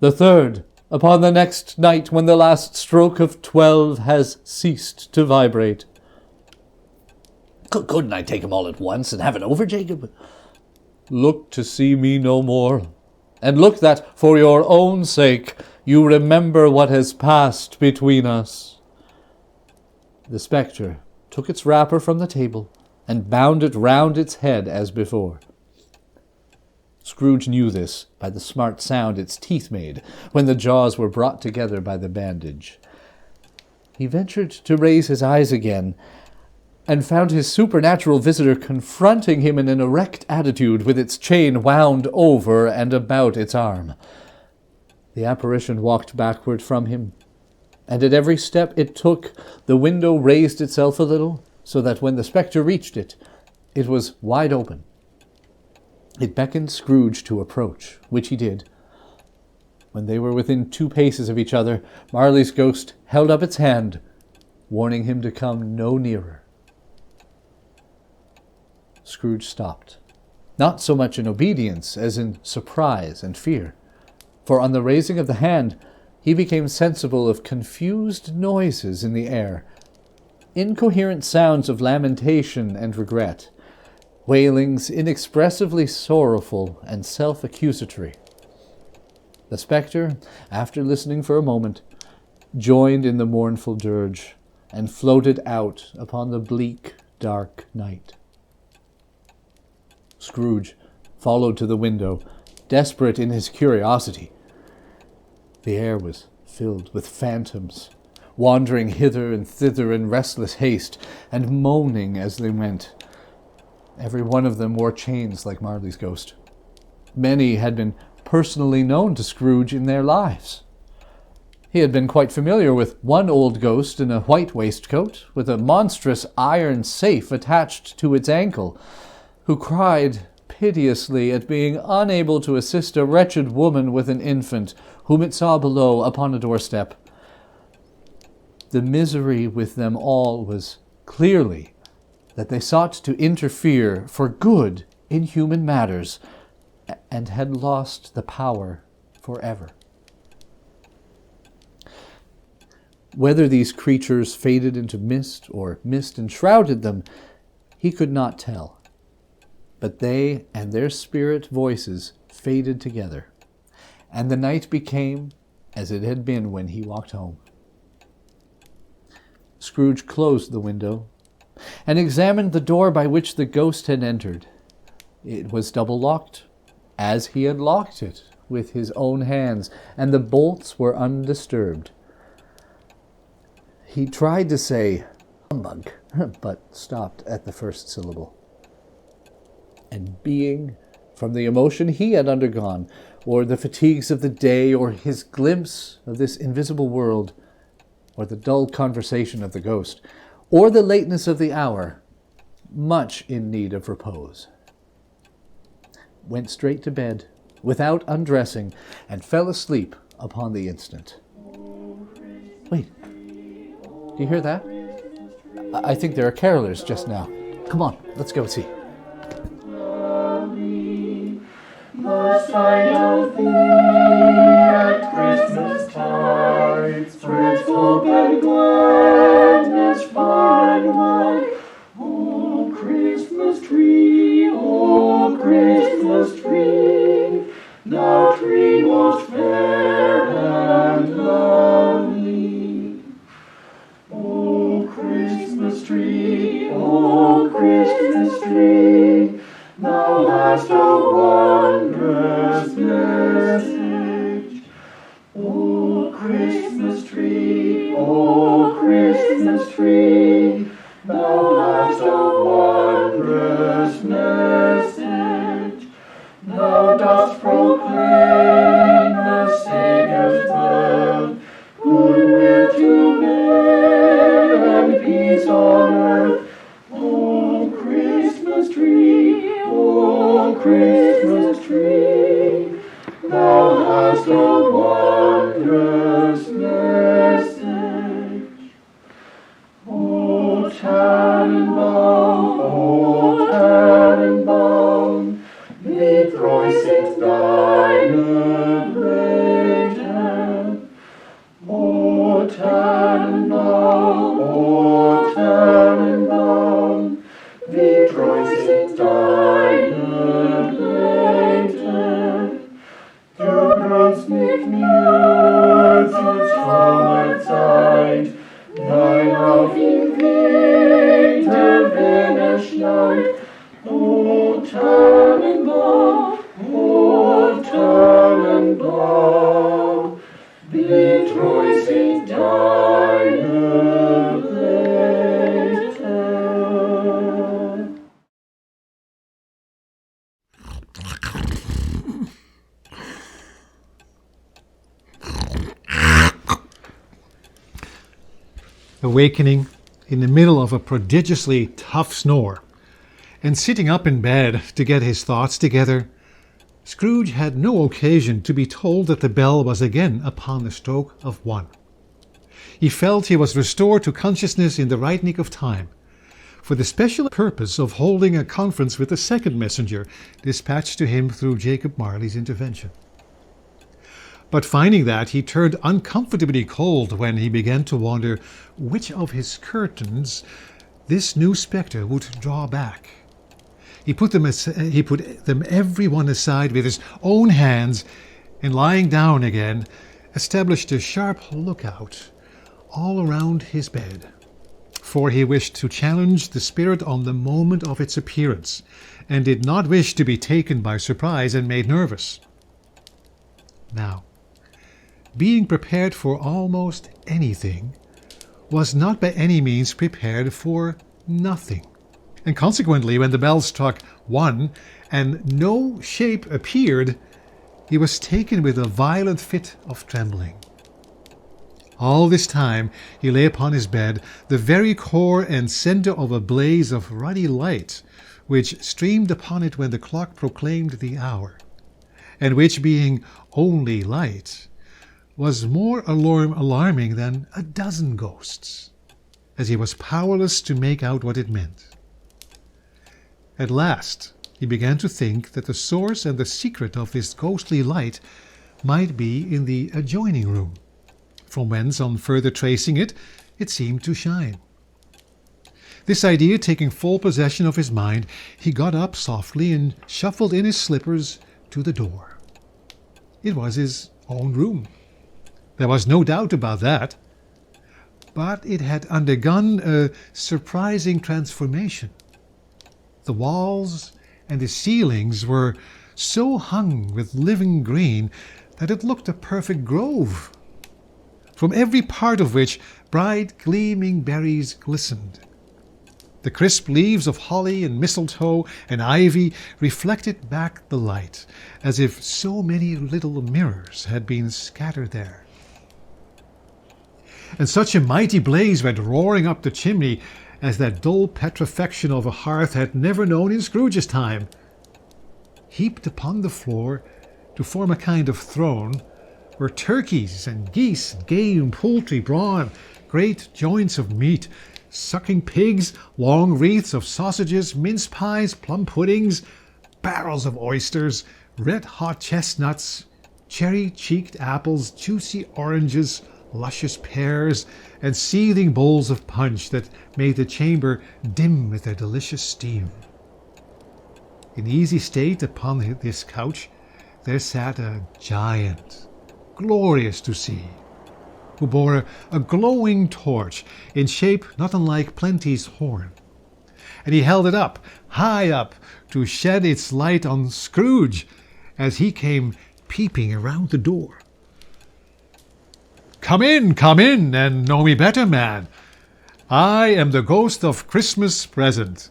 The third upon the next night when the last stroke of 12 has ceased to vibrate. Couldn't I take 'em all at once and have it over, Jacob? Look to see me no more, and look that, for your own sake, you remember what has passed between us. The spectre took its wrapper from the table and bound it round its head as before. Scrooge knew this by the smart sound its teeth made when the jaws were brought together by the bandage. He ventured to raise his eyes again, and found his supernatural visitor confronting him in an erect attitude with its chain wound over and about its arm. The apparition walked backward from him, and at every step it took, the window raised itself a little, so that when the spectre reached it, it was wide open. It beckoned Scrooge to approach, which he did. When they were within 2 paces of each other, Marley's ghost held up its hand, warning him to come no nearer. Scrooge stopped, not so much in obedience as in surprise and fear, for on the raising of the hand he became sensible of confused noises in the air, incoherent sounds of lamentation and regret, wailings inexpressively sorrowful and self-accusatory. The spectre, after listening for a moment, joined in the mournful dirge, and floated out upon the bleak, dark night. Scrooge followed to the window, desperate in his curiosity. The air was filled with phantoms, wandering hither and thither in restless haste, and moaning as they went. Every one of them wore chains like Marley's ghost. Many had been personally known to Scrooge in their lives. He had been quite familiar with one old ghost in a white waistcoat, with a monstrous iron safe attached to its ankle, who cried piteously at being unable to assist a wretched woman with an infant, whom it saw below upon a doorstep. The misery with them all was clearly that they sought to interfere for good in human matters, and had lost the power forever. Whether these creatures faded into mist, or mist enshrouded them, he could not tell. But they and their spirit voices faded together, and the night became as it had been when he walked home. Scrooge closed the window, and examined the door by which the ghost had entered. It was double-locked, as he had locked it with his own hands, and the bolts were undisturbed. He tried to say humbug, but stopped at the first syllable. And being, from the emotion he had undergone, or the fatigues of the day, or his glimpse of this invisible world, or the dull conversation of the ghost, or the lateness of the hour, much in need of repose, went straight to bed, without undressing, and fell asleep upon the instant. Wait, do you hear that? I think there are carolers just now. Come on, let's go see. The sight of thee at Christmas tide spreads hope and gladness far and wide. O Christmas tree, thou tree most fair and lovely. O Christmas tree, thou hast a wondrous message. O Christmas tree, thou hast a wondrous message. Thou dost proclaim the Saviour's birth, goodwill to men and peace on earth. O Christmas tree, thou hast a wondrous message. O Tannenbaum, thee rejoicings thine ablated. O Tannenbaum, thee rejoicings thine ablated. Du brennst nicht mehr zu Zorn Zeit, nein, auf ihm Winter, wenn es schneit. O Tannenbaum, thee rejoicings thine ablated. Awakening in the middle of a prodigiously tough snore, and sitting up in bed to get his thoughts together, Scrooge had no occasion to be told that the bell was again upon the stroke of 1. He felt he was restored to consciousness in the right nick of time, for the special purpose of holding a conference with the second messenger dispatched to him through Jacob Marley's intervention. But finding that, he turned uncomfortably cold when he began to wonder which of his curtains this new spectre would draw back. He put them every one aside with his own hands, and lying down again, established a sharp lookout all around his bed, for he wished to challenge the spirit on the moment of its appearance, and did not wish to be taken by surprise and made nervous. Now, being prepared for almost anything was not by any means prepared for nothing. And consequently, when the bell struck 1 and no shape appeared, he was taken with a violent fit of trembling. All this time he lay upon his bed, the very core and centre of a blaze of ruddy light, which streamed upon it when the clock proclaimed the hour, and which, being only light, was more alarming than a dozen ghosts, as he was powerless to make out what it meant. At last he began to think that the source and the secret of this ghostly light might be in the adjoining room, from whence, on further tracing it, it seemed to shine. This idea taking full possession of his mind, he got up softly and shuffled in his slippers to the door. It was his own room. There was no doubt about that. But it had undergone a surprising transformation. The walls and the ceilings were so hung with living green that it looked a perfect grove, from every part of which bright gleaming berries glistened. The crisp leaves of holly and mistletoe and ivy reflected back the light, as if so many little mirrors had been scattered there. And such a mighty blaze went roaring up the chimney as that dull petrifaction of a hearth had never known in Scrooge's time. Heaped upon the floor, to form a kind of throne, were turkeys and geese, game, poultry, brawn, great joints of meat, sucking pigs, long wreaths of sausages, mince pies, plum puddings, barrels of oysters, red-hot chestnuts, cherry-cheeked apples, juicy oranges, luscious pears, and seething bowls of punch that made the chamber dim with their delicious steam. In easy state upon this couch there sat a giant, glorious to see, who bore a glowing torch in shape not unlike Plenty's horn, and he held it up, high up, to shed its light on Scrooge as he came peeping around the door. Come in, and know me better, man. I am the ghost of Christmas Present.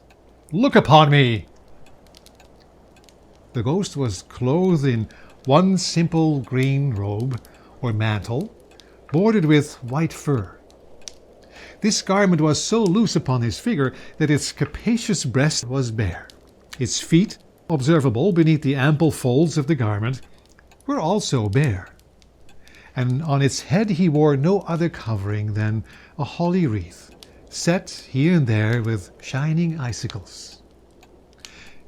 Look upon me." The ghost was clothed in one simple green robe, or mantle, bordered with white fur. This garment was so loose upon his figure that its capacious breast was bare. Its feet, observable beneath the ample folds of the garment, were also bare. And on its head he wore no other covering than a holly wreath, set here and there with shining icicles.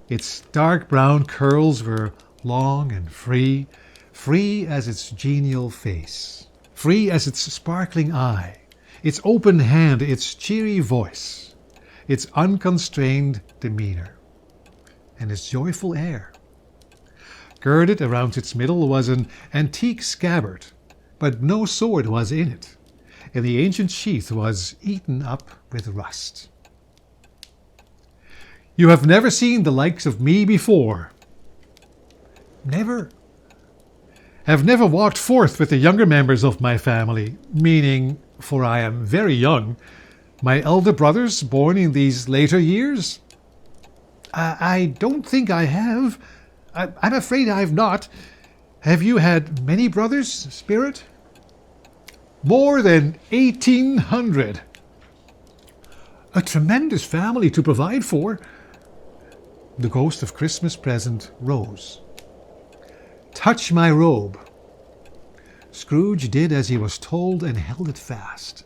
Its dark brown curls were long and free, free as its genial face, free as its sparkling eye, its open hand, its cheery voice, its unconstrained demeanor, and its joyful air. Girded around its middle was an antique scabbard, but no sword was in it, and the ancient sheath was eaten up with rust. "You have never seen the likes of me before." "Never." "Have never walked forth with the younger members of my family, meaning, for I am very young, my elder brothers born in these later years?" I don't think I have. I'm afraid I've not. Have you had many brothers, Spirit?" "More than 1,800. "A tremendous family to provide for." The ghost of Christmas Present rose. "Touch my robe." Scrooge did as he was told and held it fast.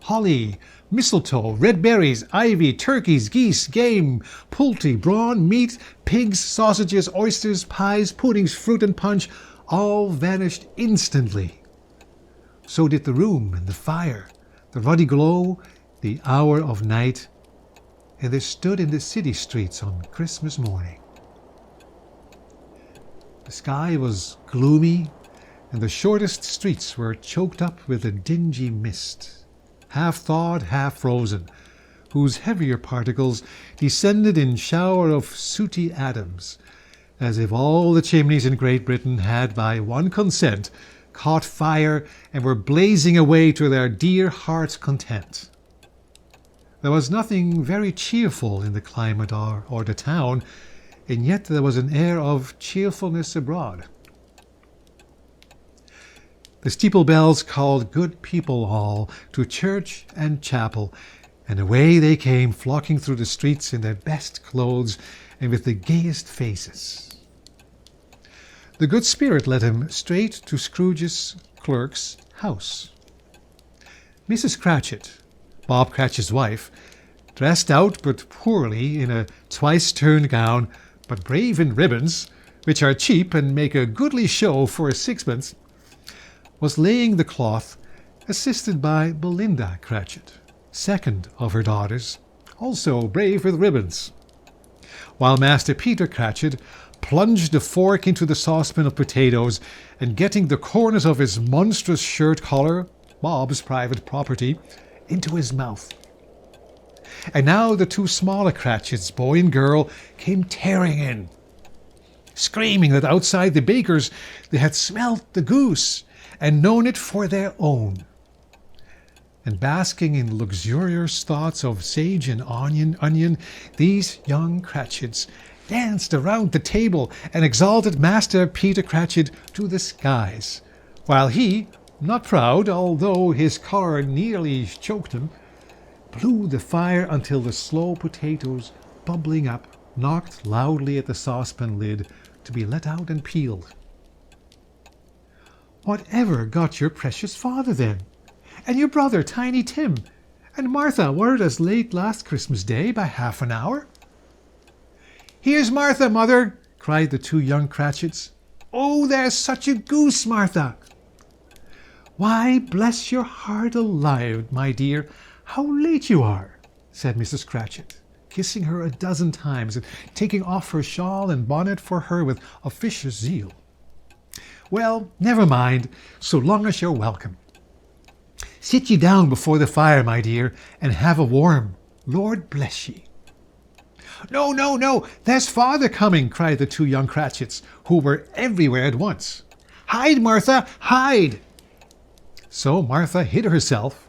Holly, mistletoe, red berries, ivy, turkeys, geese, game, poultry, brawn, meat, pigs, sausages, oysters, pies, puddings, fruit, and punch all vanished instantly. So did the room and the fire, the ruddy glow, the hour of night, and they stood in the city streets on Christmas morning. The sky was gloomy, and the shortest streets were choked up with a dingy mist, half thawed, half frozen, whose heavier particles descended in shower of sooty atoms, as if all the chimneys in Great Britain had by one consent caught fire and were blazing away to their dear hearts' content. There was nothing very cheerful in the climate or the town, and yet there was an air of cheerfulness abroad. The steeple bells called good people all to church and chapel, and away they came flocking through the streets in their best clothes and with the gayest faces. The good spirit led him straight to Scrooge's clerk's house. Mrs. Cratchit, Bob Cratchit's wife, dressed out but poorly in a twice-turned gown, but brave in ribbons, which are cheap and make a goodly show for a sixpence, was laying the cloth, assisted by Belinda Cratchit, second of her daughters, also brave with ribbons, while Master Peter Cratchit plunged the fork into the saucepan of potatoes, and getting the corners of his monstrous shirt collar, Bob's private property, into his mouth. And now the two smaller Cratchits, boy and girl, came tearing in. screaming that outside the baker's they had smelt the goose and known it for their own. And basking in luxurious thoughts of sage and onion, these young Cratchits danced around the table and exalted Master Peter Cratchit to the skies, while he, not proud, although his colour nearly choked him, blew the fire until the slow potatoes, bubbling up, knocked loudly at the saucepan lid to be let out and peeled. "Whatever got your precious father, then? And your brother, Tiny Tim? And Martha weren't as late last Christmas Day by half an hour?" "Here's Martha, mother!" cried the two young Cratchits. "Oh, there's such a goose, Martha!" "Why, bless your heart alive, my dear, how late you are!" said Mrs. Cratchit, kissing her a dozen times and taking off her shawl and bonnet for her with officious zeal. "Well, never mind, so long as you're welcome. Sit ye down before the fire, my dear, and have a warm. Lord bless ye." "No, no, no, there's father coming," cried the two young Cratchits, who were everywhere at once. "Hide, Martha, hide!" So Martha hid herself,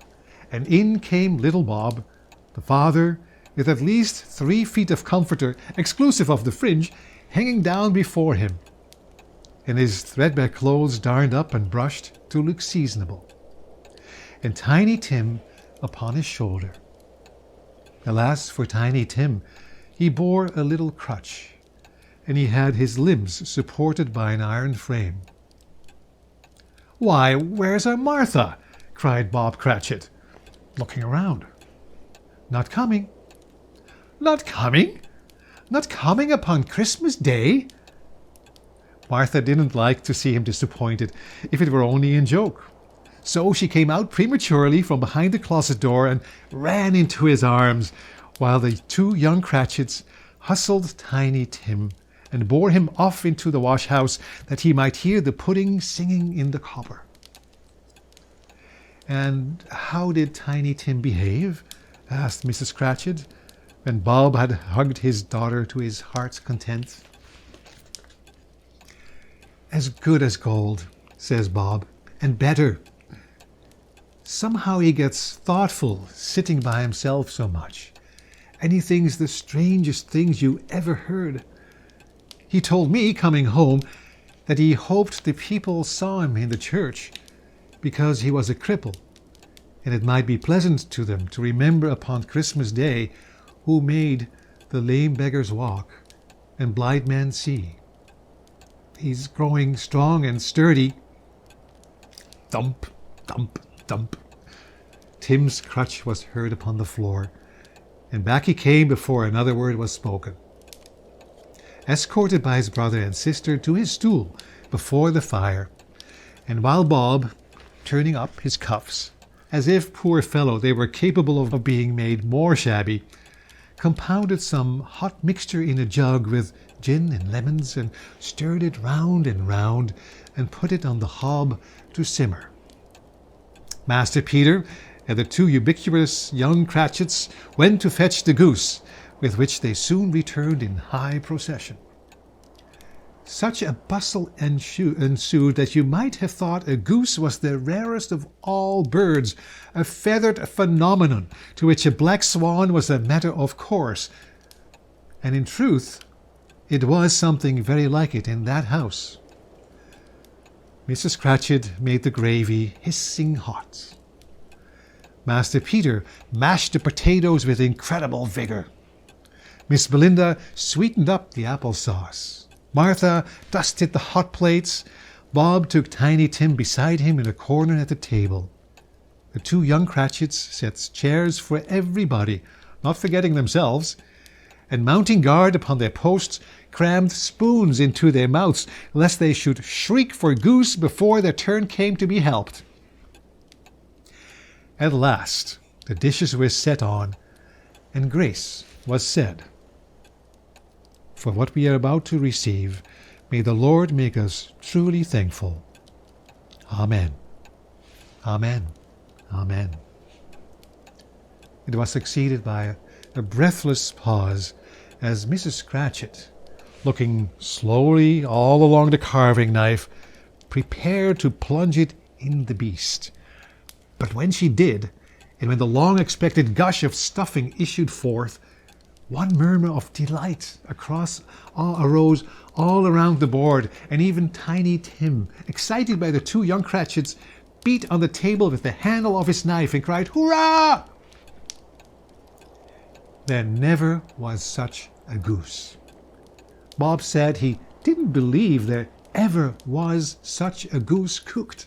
and in came little Bob, the father, with at least 3 feet of comforter, exclusive of the fringe, hanging down before him, and his threadbare clothes darned up and brushed to look seasonable, and Tiny Tim upon his shoulder. Alas for Tiny Tim, he bore a little crutch, and he had his limbs supported by an iron frame. "Why, where's our Martha?" cried Bob Cratchit, looking around. "Not coming." "Not coming? Not coming upon Christmas Day?" Martha didn't like to see him disappointed, if it were only in joke. So she came out prematurely from behind the closet door and ran into his arms, while the two young Cratchits hustled Tiny Tim and bore him off into the wash-house that he might hear the pudding singing in the copper. "And how did Tiny Tim behave?" asked Mrs. Cratchit, when Bob had hugged his daughter to his heart's content. "As good as gold," says Bob, "and better. Somehow he gets thoughtful, sitting by himself so much, and he thinks the strangest things you ever heard. He told me, coming home, that he hoped the people saw him in the church, because he was a cripple, and it might be pleasant to them to remember upon Christmas Day who made the lame beggars walk and blind men see. He's growing strong and sturdy." Thump, thump, thump. Tim's crutch was heard upon the floor, and back he came before another word was spoken. Escorted by his brother and sister to his stool before the fire, and while Bob, turning up his cuffs, as if, poor fellow, they were capable of being made more shabby, compounded some hot mixture in a jug with gin and lemons, and stirred it round and round, and put it on the hob to simmer. Master Peter and the two ubiquitous young Cratchits went to fetch the goose, with which they soon returned in high procession. Such a bustle ensued that you might have thought a goose was the rarest of all birds, a feathered phenomenon to which a black swan was a matter of course. And in truth, it was something very like it in that house. Mrs. Cratchit made the gravy hissing hot. Master Peter mashed the potatoes with incredible vigour. Miss Belinda sweetened up the apple sauce. Martha dusted the hot plates. Bob took Tiny Tim beside him in a corner at the table. The two young Cratchits set chairs for everybody, not forgetting themselves, and mounting guard upon their posts, crammed spoons into their mouths, lest they should shriek for goose before their turn came to be helped. At last the dishes were set on, and grace was said. For what we are about to receive, may the Lord make us truly thankful. Amen. Amen. Amen. It was succeeded by a breathless pause as Mrs. Cratchit, looking slowly all along the carving knife, prepared to plunge it in the beast. But when she did, and when the long-expected gush of stuffing issued forth, one murmur of delight arose all around the board, and even Tiny Tim, excited by the two young Cratchits, beat on the table with the handle of his knife and cried, "Hurrah!" There never was such a goose. Bob said he didn't believe there ever was such a goose cooked.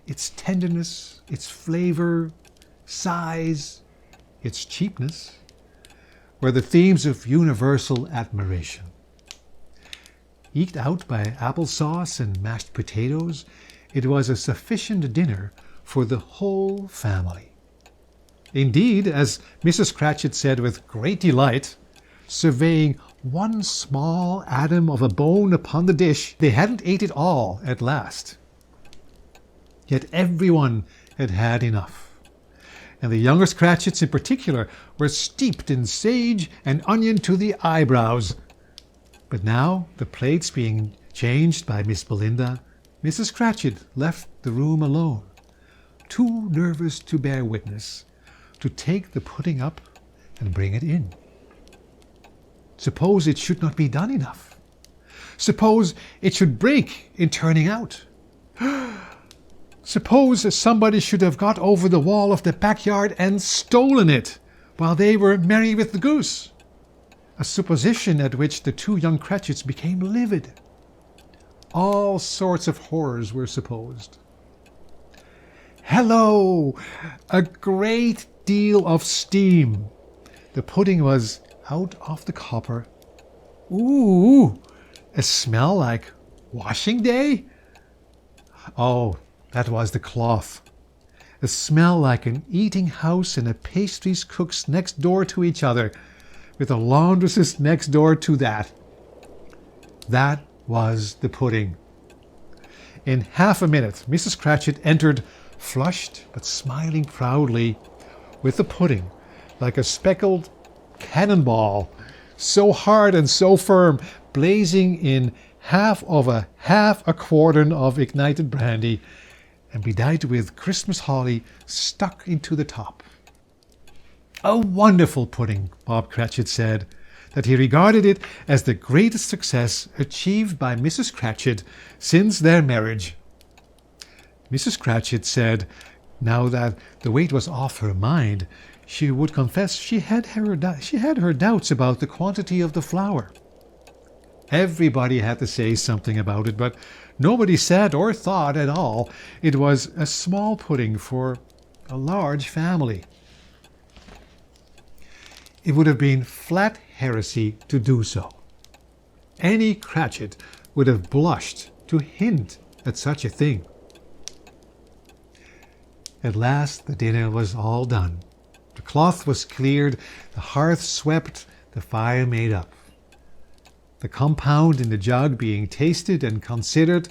Its tenderness, its flavor, size, its cheapness were the themes of universal admiration. Eked out by applesauce and mashed potatoes, it was a sufficient dinner for the whole family. Indeed, as Mrs. Cratchit said with great delight, surveying one small atom of a bone upon the dish, they hadn't ate it all at last. Yet everyone had had enough, and the youngest Cratchits in particular were steeped in sage and onion to the eyebrows. But now, the plates being changed by Miss Belinda, Mrs. Cratchit left the room alone, too nervous to bear witness, to take the pudding up and bring it in. Suppose it should not be done enough. Suppose it should break in turning out. Suppose somebody should have got over the wall of the backyard and stolen it while they were merry with the goose. A supposition at which the two young Cratchits became livid. All sorts of horrors were supposed. Hello! A great deal of steam. The pudding was out of the copper. Ooh! A smell like washing day? Oh, that was the cloth. A smell like an eating house and a pastries cook's next door to each other, with a laundress's next door to that. That was the pudding. In half a minute, Mrs. Cratchit entered, flushed but smiling proudly, with the pudding, like a speckled cannonball, so hard and so firm, blazing in half a quartern of ignited brandy, and bedight with Christmas holly stuck into the top. A wonderful pudding, Bob Cratchit said, that he regarded it as the greatest success achieved by Mrs. Cratchit since their marriage. Mrs. Cratchit said, now that the weight was off her mind, she would confess she had her doubts about the quantity of the flour. Everybody had to say something about it, but nobody said or thought at all it was a small pudding for a large family. It would have been flat heresy to do so. Any Cratchit would have blushed to hint at such a thing. At last the dinner was all done. The cloth was cleared, the hearth swept, the fire made up. The compound in the jug being tasted and considered,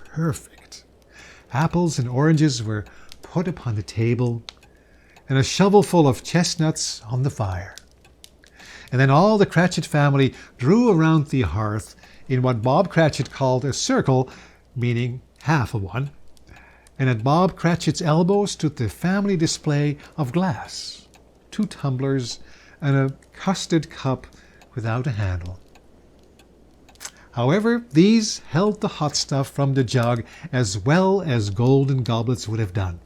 perfect. Apples and oranges were put upon the table, and a shovelful of chestnuts on the fire. And then all the Cratchit family drew around the hearth in what Bob Cratchit called a circle, meaning half a one, and at Bob Cratchit's elbow stood the family display of glass, 2 tumblers, and a custard cup without a handle. However, these held the hot stuff from the jug as well as golden goblets would have done.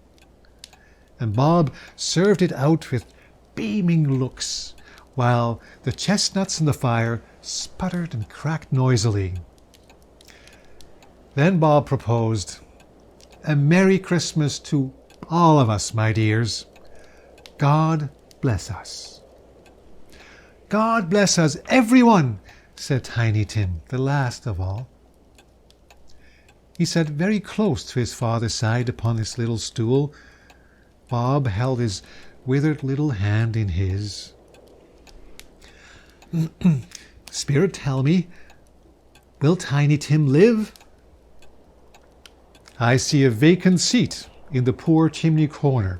And Bob served it out with beaming looks, while the chestnuts in the fire sputtered and cracked noisily. Then Bob proposed, "A Merry Christmas to all of us, my dears. God bless us." "God bless us, everyone," said Tiny Tim, the last of all. He sat very close to his father's side upon his little stool. Bob held his withered little hand in his. "Spirit, tell me, will Tiny Tim live?" "I see a vacant seat in the poor chimney corner,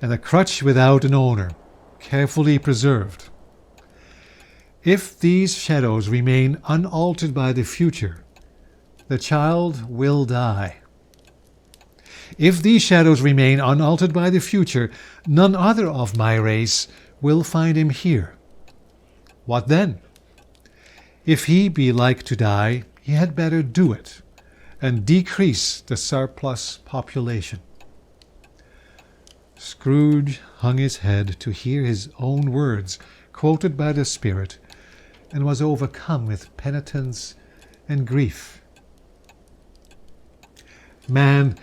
and a crutch without an owner, carefully preserved. If these shadows remain unaltered by the future, the child will die. If these shadows remain unaltered by the future, none other of my race will find him here. What then? If he be like to die, he had better do it, and decrease the surplus population. Scrooge hung his head to hear his own words quoted by the Spirit, and was overcome with penitence and grief. Man,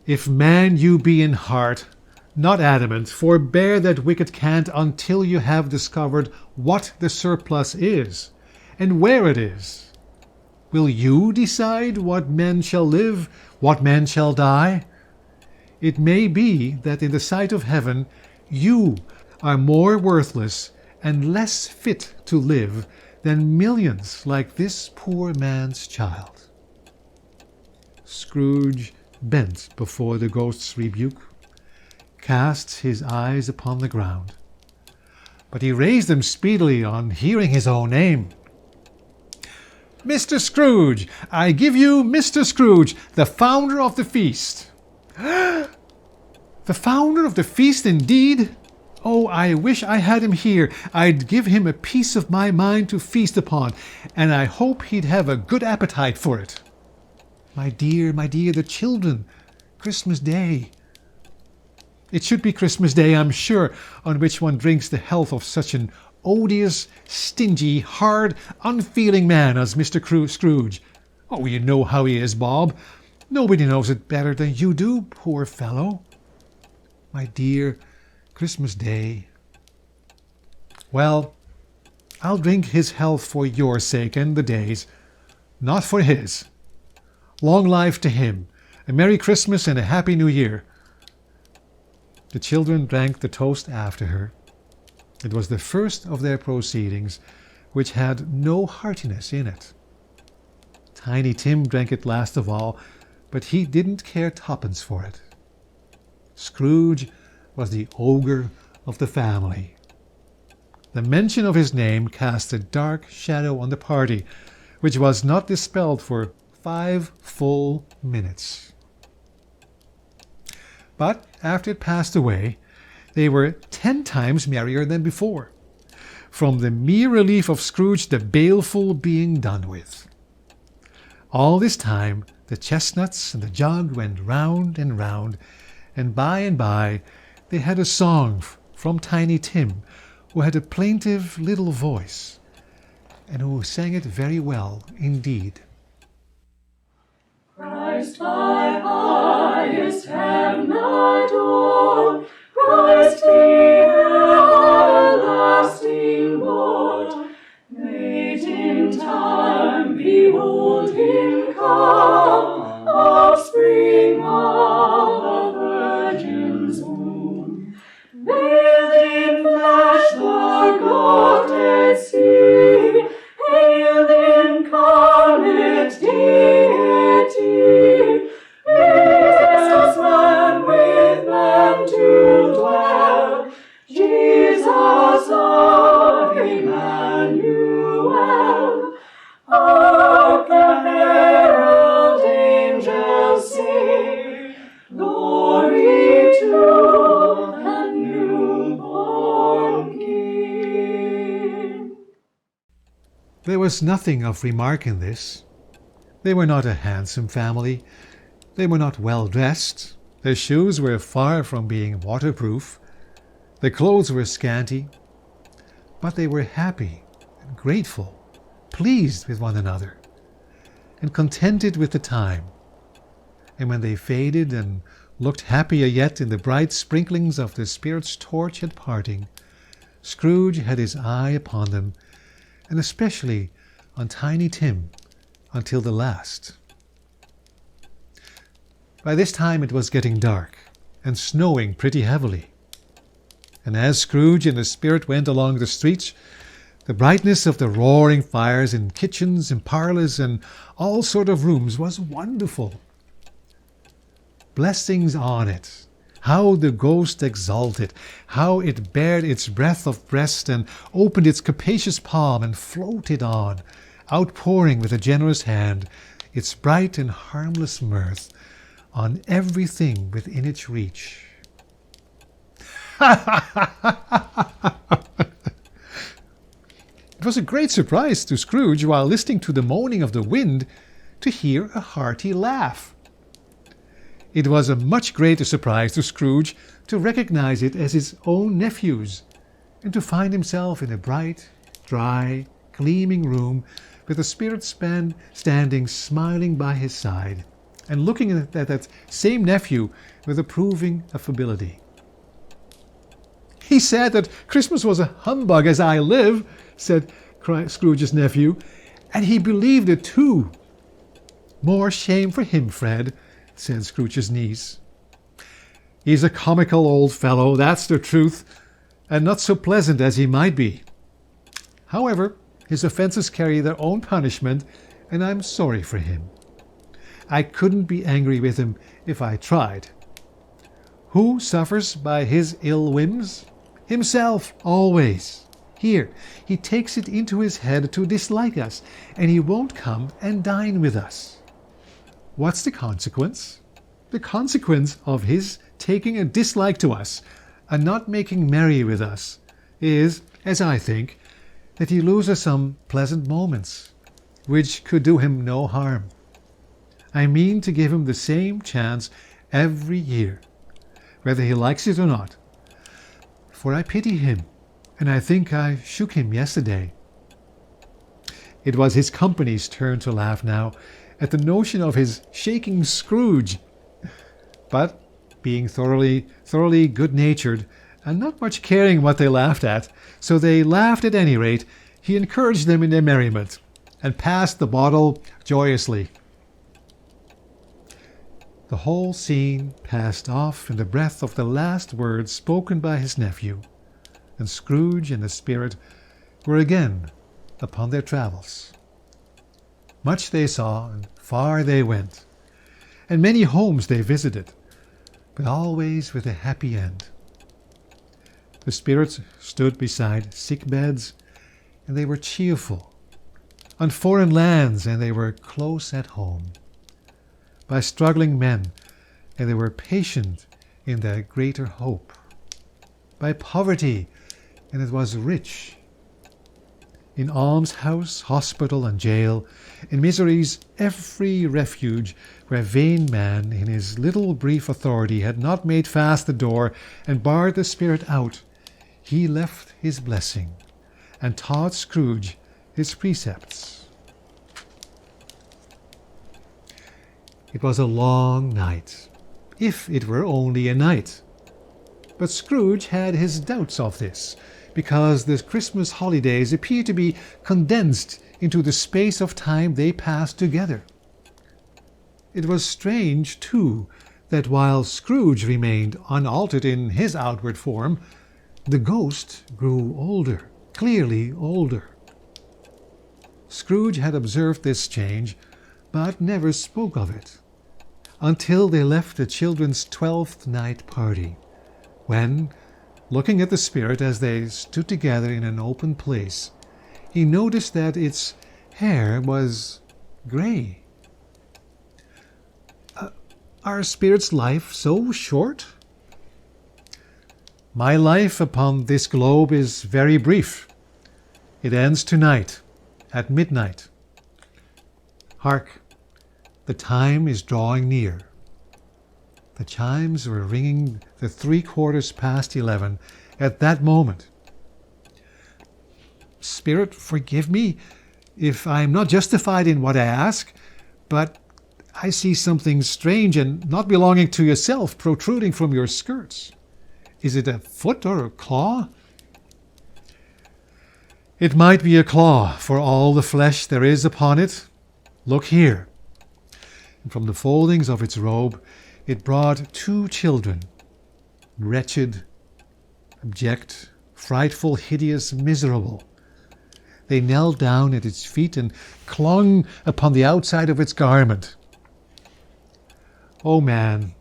if man you be in heart, not adamant, forbear that wicked cant until you have discovered what the surplus is, and where it is. Will you decide what men shall live, what men shall die? It may be that in the sight of heaven you are more worthless and less fit to live than millions like this poor man's child. Scrooge bent before the ghost's rebuke, cast his eyes upon the ground, but he raised them speedily on hearing his own name. Mr. Scrooge! I give you Mr. Scrooge, the founder of the feast. The founder of the feast, indeed? Oh, I wish I had him here. I'd give him a piece of my mind to feast upon, and I hope he'd have a good appetite for it. My dear, the children, Christmas Day. It should be Christmas Day, I'm sure, on which one drinks the health of such an odious, stingy, hard, unfeeling man as Mr. Scrooge. Oh, you know how he is, Bob. Nobody knows it better than you do, poor fellow. My dear, Christmas Day. Well, I'll drink his health for your sake and the day's, not for his. Long life to him, a Merry Christmas and a Happy New Year. The children drank the toast after her. It was the first of their proceedings which had no heartiness in it. Tiny Tim drank it last of all, but he didn't care twopence for it. Scrooge was the ogre of the family. The mention of his name cast a dark shadow on the party, which was not dispelled for 5 full minutes. But after it passed away, they were 10 times merrier than before, from the mere relief of Scrooge the baleful being done with. All this time the chestnuts and the jug went round, and by they had a song from Tiny Tim, who had a plaintive little voice, and who sang it very well indeed. Christ, my highest heaven adore, Christ the everlasting Lord, late in time behold him come, offspring of a virgin's womb, veiled in flesh the Godhead see, hail incarnate deity, Jesus man with man to dwell, Jesus of Emmanuel. Hark the herald angels sing, glory to the newborn King. There was nothing of remark in this. They were not a handsome family. They were not well dressed. Their shoes were far from being waterproof. Their clothes were scanty. But they were happy and grateful, pleased with one another, and contented with the time. And when they faded and looked happier yet in the bright sprinklings of the Spirit's torch at parting, Scrooge had his eye upon them, and especially on Tiny Tim, until the last. By this time it was getting dark, and snowing pretty heavily. And as Scrooge and the Spirit went along the streets, the brightness of the roaring fires in kitchens and parlours and all sort of rooms was wonderful. Blessings on it, How the ghost exulted, how it bared its breadth of breast and opened its capacious palm and floated on, outpouring with a generous hand its bright and harmless mirth on everything within its reach. It was a great surprise to Scrooge, while listening to the moaning of the wind, to hear a hearty laugh. It was a much greater surprise to Scrooge to recognize it as his own nephew's, and to find himself in a bright, dry, gleaming room with the spirit standing smiling by his side, and looking at that same nephew with approving affability. "He said that Christmas was a humbug, as I live," said Scrooge's nephew, "and he believed it too." "More shame for him, Fred," said Scrooge's niece. "He's a comical old fellow, that's the truth, and not so pleasant as he might be. However, his offences carry their own punishment, and I'm sorry for him. I couldn't be angry with him if I tried. Who suffers by his ill whims? Himself, always. Here, he takes it into his head to dislike us, and he won't come and dine with us. What's the consequence? The consequence of his taking a dislike to us and not making merry with us is, as I think, that he loses some pleasant moments, which could do him no harm. I mean to give him the same chance every year, whether he likes it or not, for I pity him, and I think I shook him yesterday." It was his company's turn to laugh now at the notion of his shaking Scrooge, but being thoroughly good-natured, and not much caring what they laughed at, so they laughed at any rate, he encouraged them in their merriment, and passed the bottle joyously. The whole scene passed off in the breath of the last words spoken by his nephew, and Scrooge and the spirit were again upon their travels. Much they saw, and far they went, and many homes they visited, but always with a happy end. The spirits stood beside sick beds, and they were cheerful. On foreign lands, and they were close at home. By struggling men, and they were patient in their greater hope. By poverty, and it was rich. In almshouse, hospital, and jail, in misery's every refuge, where vain man in his little brief authority had not made fast the door and barred the spirit out, he left his blessing, and taught Scrooge his precepts. It was a long night, if it were only a night. But Scrooge had his doubts of this, because the Christmas holidays appeared to be condensed into the space of time they passed together. It was strange, too, that while Scrooge remained unaltered in his outward form, the ghost grew older, clearly older. Scrooge had observed this change, but never spoke of it, until they left the children's 12th night party, when, looking at the spirit as they stood together in an open place, he noticed that its hair was grey. Are spirits' life so short? My life upon this globe is very brief. It ends tonight, at midnight. Hark! The time is drawing near. The chimes were ringing the 11:15 at that moment. Spirit, forgive me if I am not justified in what I ask, but I see something strange and not belonging to yourself protruding from your skirts. Is it a foot or a claw? It might be a claw, for all the flesh there is upon it. Look here. And from the foldings of its robe it brought 2 children, wretched, abject, frightful, hideous, miserable. They knelt down at its feet and clung upon the outside of its garment. Oh man,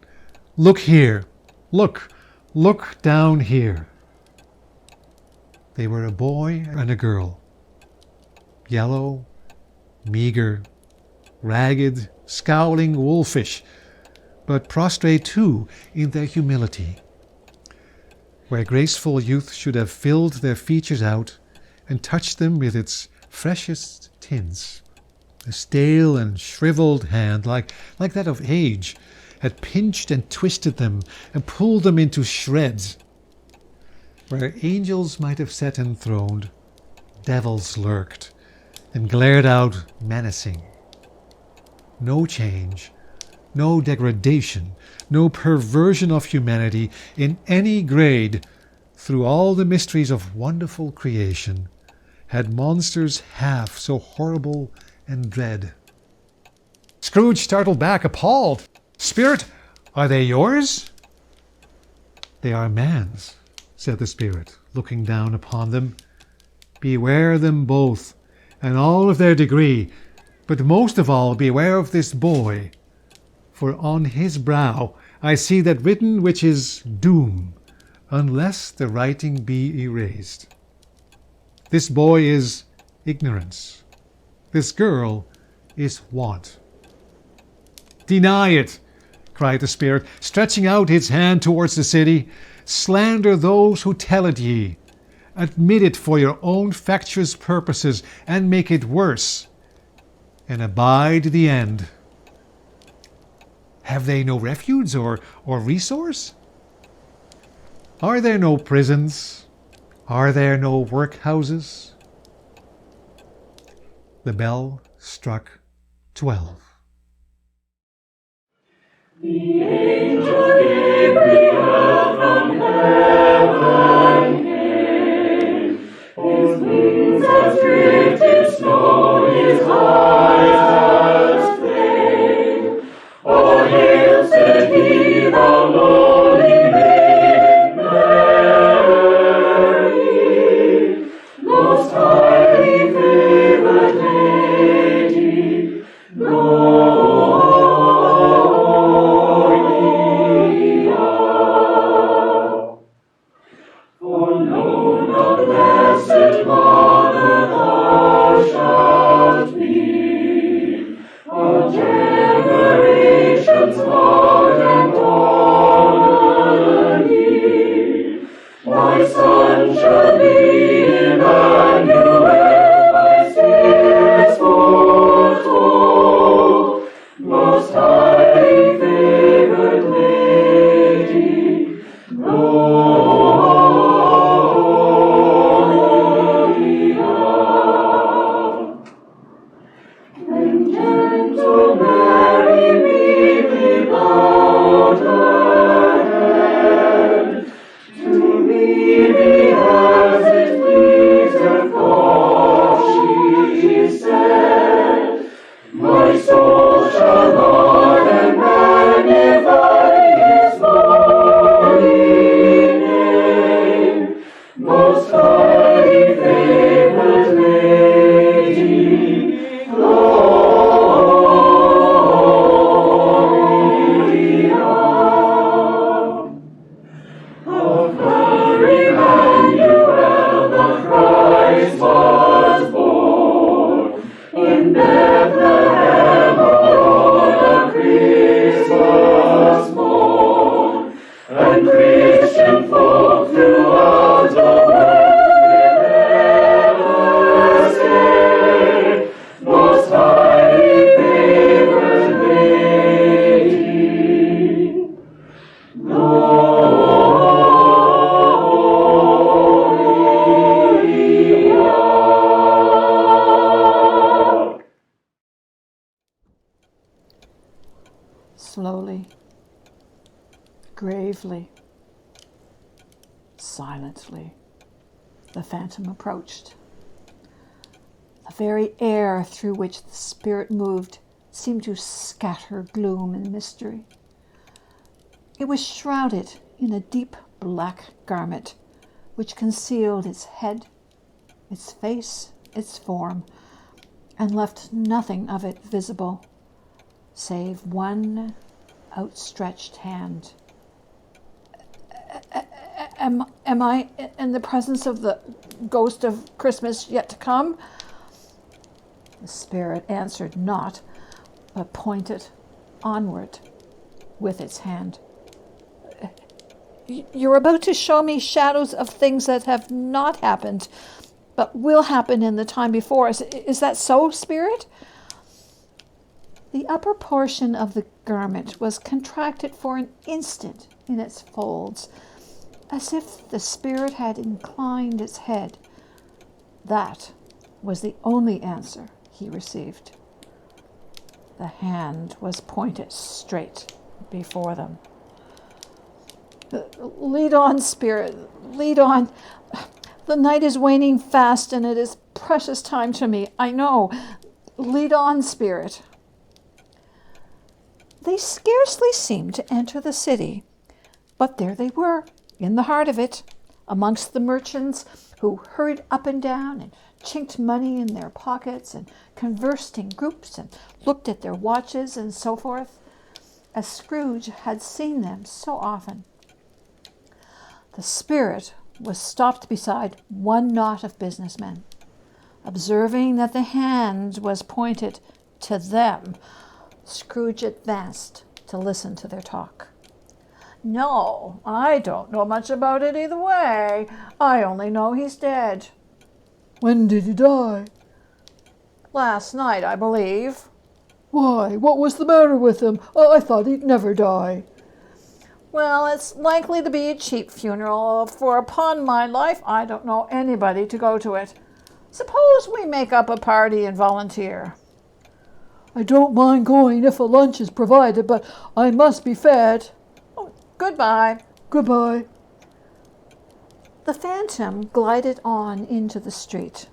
look here, Look, look down here. They were a boy and a girl. Yellow, meager, ragged, scowling wolfish, but prostrate too in their humility. Where graceful youth should have filled their features out and touched them with its freshest tints, a stale and shriveled hand, like that of age, had pinched and twisted them and pulled them into shreds. Where angels might have sat enthroned, devils lurked and glared out menacing. No change, no degradation, no perversion of humanity in any grade through all the mysteries of wonderful creation had monsters half so horrible and dread. Scrooge startled back, appalled. "Spirit, are they yours?" "They are man's," said the Spirit, looking down upon them. "Beware them both, and all of their degree, but most of all beware of this boy. For on his brow I see that written which is doom, unless the writing be erased. This boy is ignorance. This girl is want." "Deny it," cried the Spirit, stretching out his hand towards the city. "Slander those who tell it ye. Admit it for your own factious purposes, and make it worse, and abide the end. Have they no refuge or resource? Are there no prisons? Are there no workhouses?" The bell struck 12. The angel Gabriel from heaven came. His wings as drifted snow, his eyes as flame. "O hail," said he, "thou lowly maiden Mary, most highly favored lady, for known of blessed Mother thou shalt be, of generations marked and honored. My son shall be Emmanuel, my spirits foretold, most highly favored lady, Gloria. And gentle Mary meekly bowed her head to meet me as it pleased her, for she said, "My soul shall laud and magnify his holy name, most highly favored lady, Gloria." Of her Emmanuel the Christ was born, in Bethlehem on a Christmas morn, and Christian folk throughout the world will ever say, most highly favored lady, Gloria. Slowly, gravely, silently, the phantom approached. The very air through which the Spirit moved seemed to scatter gloom and mystery. It was shrouded in a deep black garment which concealed its head, its face, its form, and left nothing of it visible, save one outstretched hand, Am I in the presence of the ghost of Christmas yet to come? The spirit answered not, but pointed onward with its hand. You're about to show me shadows of things that have not happened, but will happen in the time before us. Is that so, spirit? The upper portion of the garment was contracted for an instant in its folds, as if the spirit had inclined its head. That was the only answer he received. The hand was pointed straight before them. Lead on, spirit, lead on. The night is waning fast, and it is precious time to me, I know. Lead on, spirit. They scarcely seemed to enter the city, but there they were, in the heart of it, amongst the merchants who hurried up and down and chinked money in their pockets and conversed in groups and looked at their watches and so forth, as Scrooge had seen them so often. The spirit was stopped beside one knot of businessmen. Observing that the hand was pointed to them, Scrooge advanced to listen to their talk. No, I don't know much about it either way. I only know he's dead. When did he die? Last night, I believe. Why, what was the matter with him? I thought he'd never die. Well, it's likely to be a cheap funeral, for upon my life I don't know anybody to go to it. Suppose we make up a party and volunteer. I don't mind going if a lunch is provided, but I must be fed. Oh, goodbye. Goodbye. The phantom glided on into the street.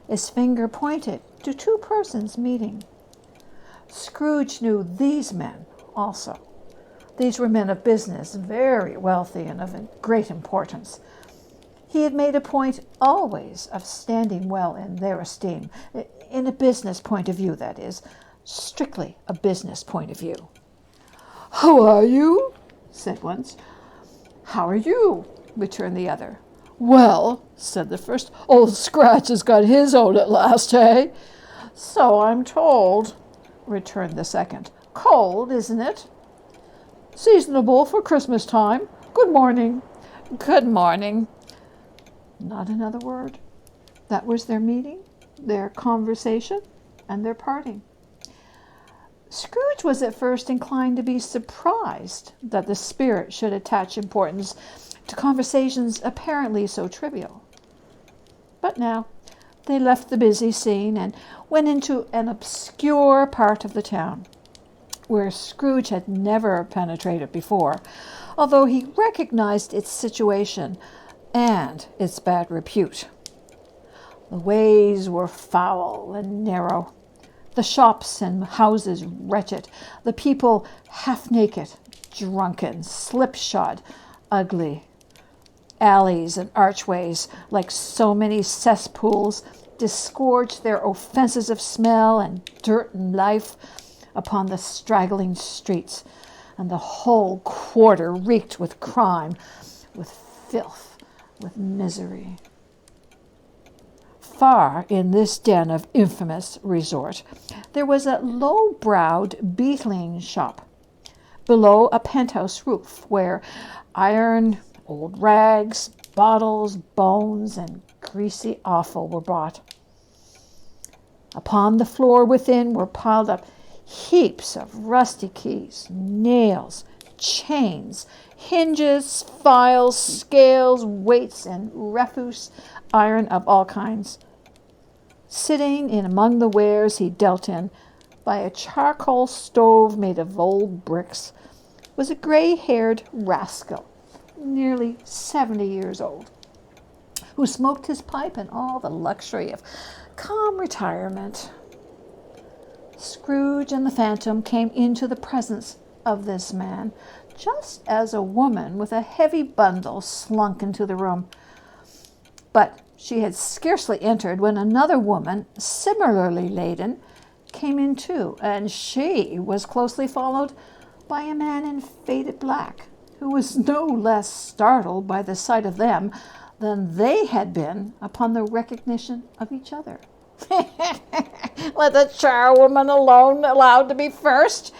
His finger pointed to two persons meeting. Scrooge knew these men also. These were men of business, very wealthy and of great importance. He had made a point always of standing well in their esteem, in a business point of view, that is, strictly a business point of view. How are you? Said one. How are you? Returned the other. Well, said the first, old Scratch has got his own at last, eh? So I'm told, returned the second. Cold, isn't it? Seasonable for Christmas time. Good morning. Good morning. Not another word. That was their meeting, their conversation, and their parting. Scrooge was at first inclined to be surprised that the spirit should attach importance to conversations apparently so trivial. But now they left the busy scene and went into an obscure part of the town, where Scrooge had never penetrated before, although he recognized its situation and its bad repute. The ways were foul and narrow, the shops and houses wretched, the people half-naked, drunken, slipshod, ugly. Alleys and archways, like so many cesspools, disgorged their offenses of smell and dirt and life upon the straggling streets, and the whole quarter reeked with crime, with filth, with misery. Far in this den of infamous resort, there was a low-browed beetling shop, below a penthouse roof, where iron, old rags, bottles, bones, and greasy offal were bought. Upon the floor within were piled up heaps of rusty keys, nails, chains, hinges, files, scales, weights, and refuse iron of all kinds. Sitting in among the wares he dealt in, by a charcoal stove made of old bricks, was a gray-haired rascal, nearly 70 years old, who smoked his pipe in all the luxury of calm retirement. Scrooge and the phantom came into the presence of this man, just as a woman with a heavy bundle slunk into the room. But she had scarcely entered when another woman, similarly laden, came in too, and she was closely followed by a man in faded black, who was no less startled by the sight of them than they had been upon the recognition of each other. "Let the charwoman alone allowed to be first,"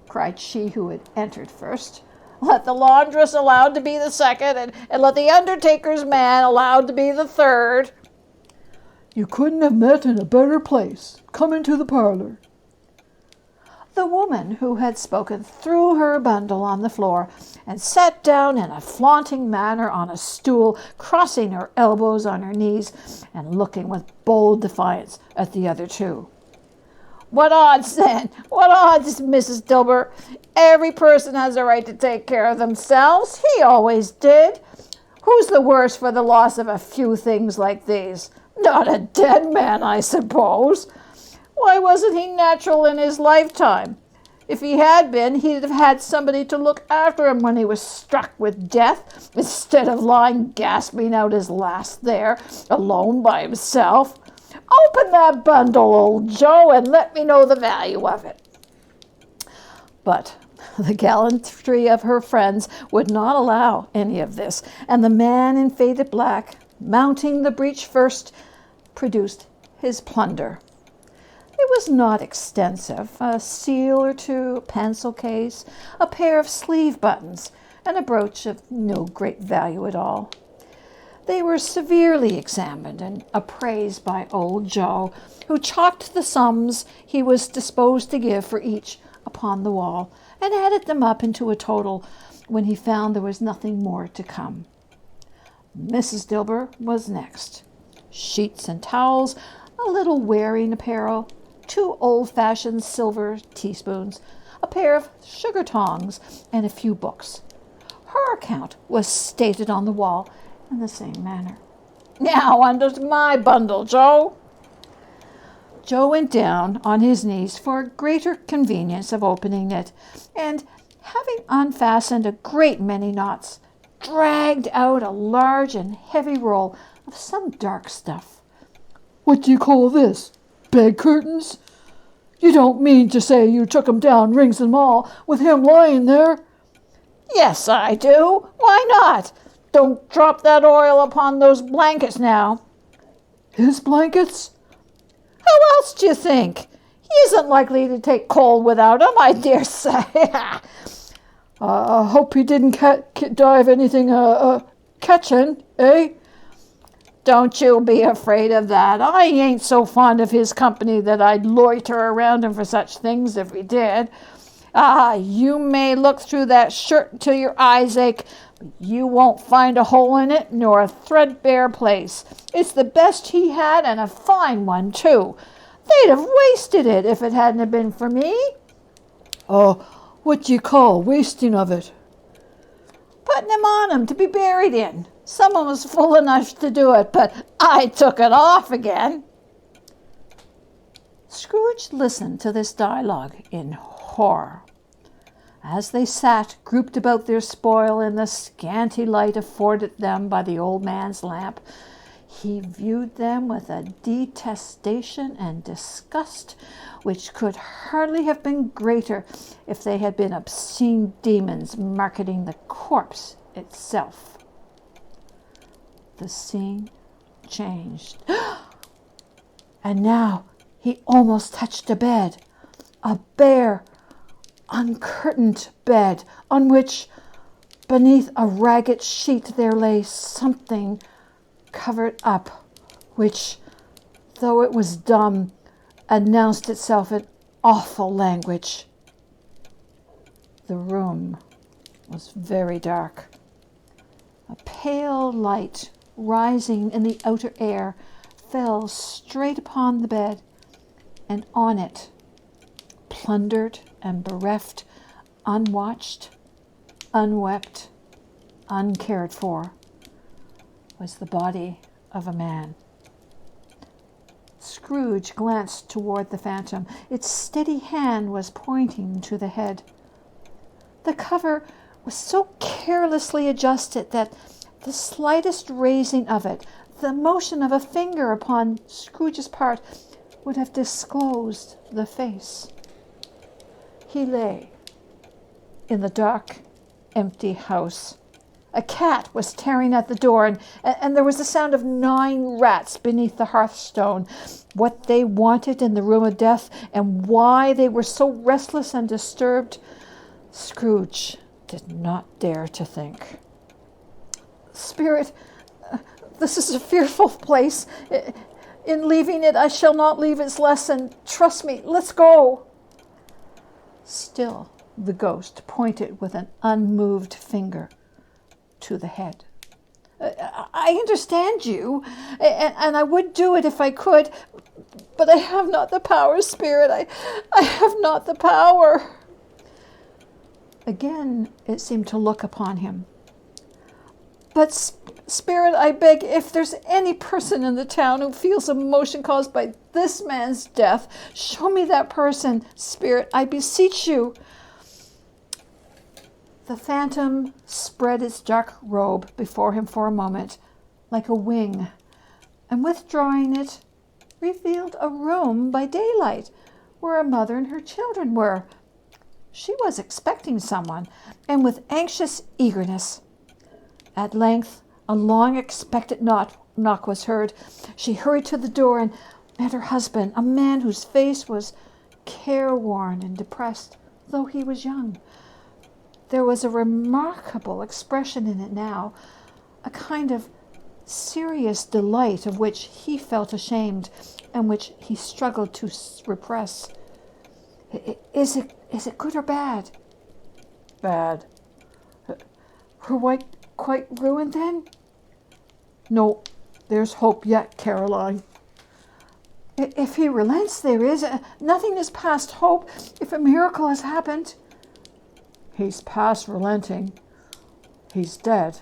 cried she who had entered first. "Let the laundress allowed to be the second, and let the undertaker's man allowed to be the third." You couldn't have met in a better place. Come into the parlor. The woman who had spoken threw her bundle on the floor and sat down in a flaunting manner on a stool, crossing her elbows on her knees and looking with bold defiance at the other two. "What odds, then? What odds, Mrs. Dilber? Every person has a right to take care of themselves. He always did. Who's the worse for the loss of a few things like these? Not a dead man, I suppose. Why wasn't he natural in his lifetime? If he had been, he'd have had somebody to look after him when he was struck with death, instead of lying gasping out his last there, alone by himself. Open that bundle, old Joe, and let me know the value of it." But the gallantry of her friends would not allow any of this, and the man in faded black, mounting the breach first, produced his plunder. It was not extensive: a seal or two, a pencil case, a pair of sleeve buttons, and a brooch of no great value at all. They were severely examined and appraised by old Joe, who chalked the sums he was disposed to give for each upon the wall, and added them up into a total when he found there was nothing more to come. Mrs. Dilber was next. Sheets and towels, a little wearing apparel, 2 old-fashioned silver teaspoons, a pair of sugar tongs, and a few books. Her account was stated on the wall in the same manner. "Now, under my bundle, Joe." Joe went down on his knees for greater convenience of opening it, and, having unfastened a great many knots, dragged out a large and heavy roll of some dark stuff. What do you call this? Bed curtains? You don't mean to say you took 'em down, rings and all, with him lying there? "Yes, I do. Why not? Don't drop that oil upon those blankets now." His blankets? "How else do you think? He isn't likely to take cold without 'em, I dare say." Hope he didn't die of anything catching, eh? "Don't you be afraid of that. I ain't so fond of his company that I'd loiter around him for such things if he did. You may look through that shirt till your eyes ache, but you won't find a hole in it nor a threadbare place. It's the best he had, and a fine one, too. They'd have wasted it if it hadn't been for me." What do you call wasting of it? "Putting him on him to be buried in. Someone was fool enough to do it, but I took it off again." Scrooge listened to this dialogue in horror. As they sat grouped about their spoil in the scanty light afforded them by the old man's lamp, he viewed them with a detestation and disgust which could hardly have been greater if they had been obscene demons marketing the corpse itself. The scene changed. And now he almost touched a bed, a bare, uncurtained bed, on which, beneath a ragged sheet, there lay something covered up, which, though it was dumb, announced itself in awful language. The room was very dark. A pale light rising in the outer air fell straight upon the bed, and on it, plundered and bereft, unwatched, unwept, uncared for, was the body of a man. Scrooge glanced toward the phantom. Its steady hand was pointing to the head. The cover was so carelessly adjusted that the slightest raising of it, the motion of a finger upon Scrooge's part, would have disclosed the face. He lay in the dark empty house. A cat was tearing at the door, and there was the sound of gnawing rats beneath the hearthstone. What they wanted in the room of death, and why they were so restless and disturbed, Scrooge did not dare to think. Spirit, this is a fearful place. In leaving it, I shall not leave its lesson. Trust me, let's go. Still, the ghost pointed with an unmoved finger to the head. I understand you, and I would do it if I could, but I have not the power, Spirit. I have not the power. Again, it seemed to look upon him. But Spirit, I beg, if there's any person in the town who feels emotion caused by this man's death, show me that person, Spirit, I beseech you. The phantom spread its dark robe before him for a moment, like a wing, and withdrawing it, revealed a room by daylight, where a mother and her children were. She was expecting someone, and with anxious eagerness. At length, a long-expected knock was heard. She hurried to the door and met her husband, a man whose face was careworn and depressed, though he was young. There was a remarkable expression in it now, a kind of serious delight of which he felt ashamed and which he struggled to repress. Is it good or bad? Bad. Her wife quite ruined then? No, there's hope yet, Caroline. If he relents, there is. Nothing is past hope if a miracle has happened. He's past relenting. He's dead.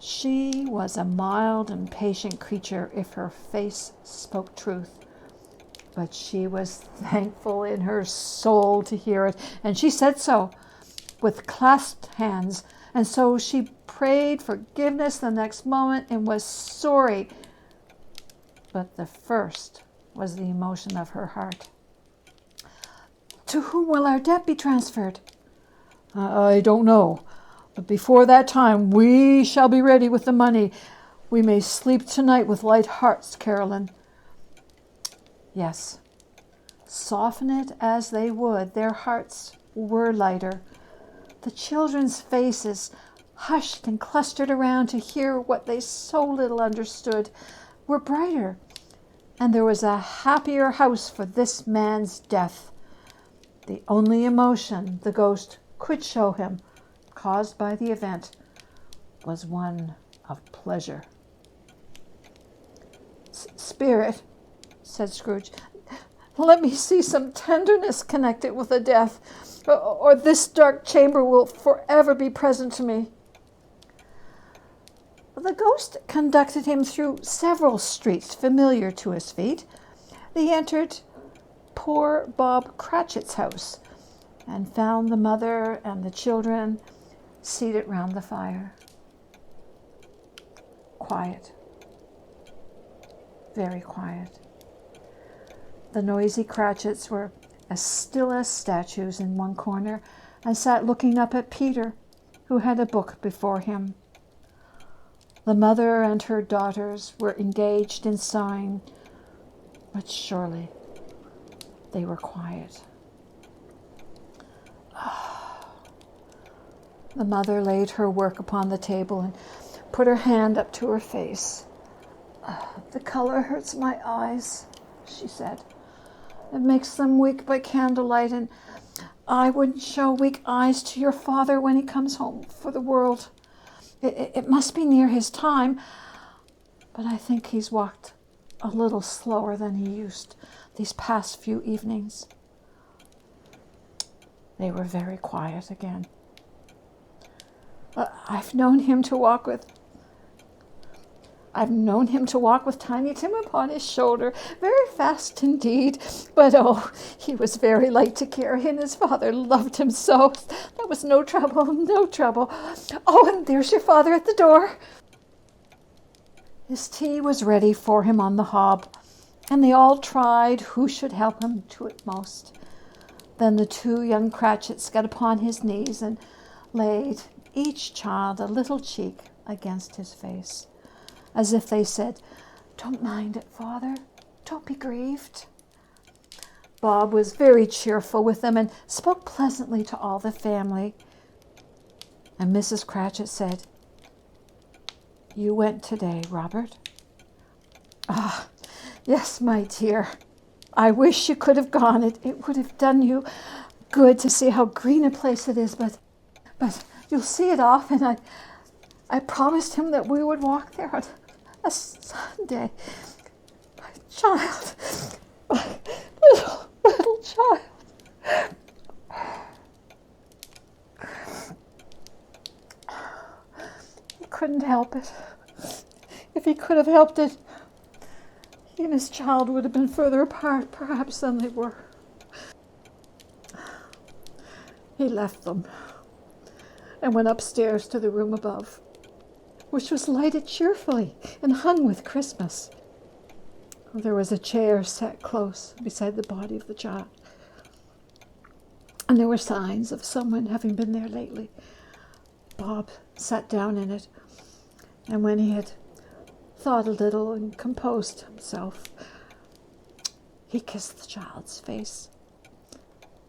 She was a mild and patient creature if her face spoke truth. But she was thankful in her soul to hear it, and she said so with clasped hands. And so she prayed forgiveness the next moment and was sorry. But the first was the emotion of her heart. To whom will our debt be transferred? I don't know. But before that time, we shall be ready with the money. We may sleep tonight with light hearts, Caroline. Yes. Soften it as they would, their hearts were lighter. The children's faces, hushed and clustered around to hear what they so little understood, were brighter, and there was a happier house for this man's death. The only emotion the ghost could show him, caused by the event, was one of pleasure. Spirit, said Scrooge, let me see some tenderness connected with the death, or this dark chamber will forever be present to me. The ghost conducted him through several streets familiar to his feet. They entered poor Bob Cratchit's house and found the mother and the children seated round the fire. Quiet. Very quiet. The noisy Cratchits were as still as statues in one corner and sat looking up at Peter, who had a book before him. The mother and her daughters were engaged in sighing, but surely they were quiet. The mother laid her work upon the table and put her hand up to her face. The color hurts my eyes, she said. It makes them weak by candlelight, and I wouldn't show weak eyes to your father when he comes home for the world. It must be near his time, but I think he's walked a little slower than he used these past few evenings. They were very quiet again. I've known him to walk with Tiny Tim upon his shoulder, very fast indeed. But oh, he was very light to carry, and his father loved him so. That was no trouble, no trouble. Oh, and there's your father at the door. His tea was ready for him on the hob, and they all tried who should help him to it most. Then the two young Cratchits got upon his knees and laid each child a little cheek against his face, as if they said, "Don't mind it, Father. Don't be grieved." Bob was very cheerful with them and spoke pleasantly to all the family. And Mrs. Cratchit said, "You went today, Robert?" "Ah, yes, my dear. I wish you could have gone. It would have done you good to see how green a place it is, but you'll see it often. I promised him that we would walk there on a Sunday. My child, my little child." He couldn't help it. If he could have helped it, he and his child would have been further apart, perhaps, than they were. He left them and went upstairs to the room above, which was lighted cheerfully and hung with Christmas. There was a chair set close beside the body of the child, and there were signs of someone having been there lately. Bob sat down in it, and when he had thought a little and composed himself, he kissed the child's face.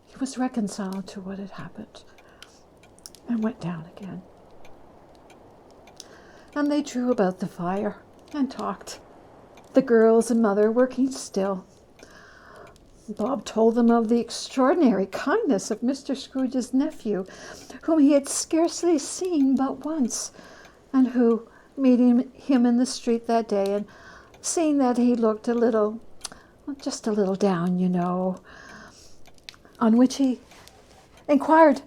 He was reconciled to what had happened and went down again. And they drew about the fire and talked, the girls and mother working still. Bob told them of the extraordinary kindness of Mr. Scrooge's nephew, whom he had scarcely seen but once, and who, meeting him in the street that day and seeing that he looked just a little down, you know, on which he inquired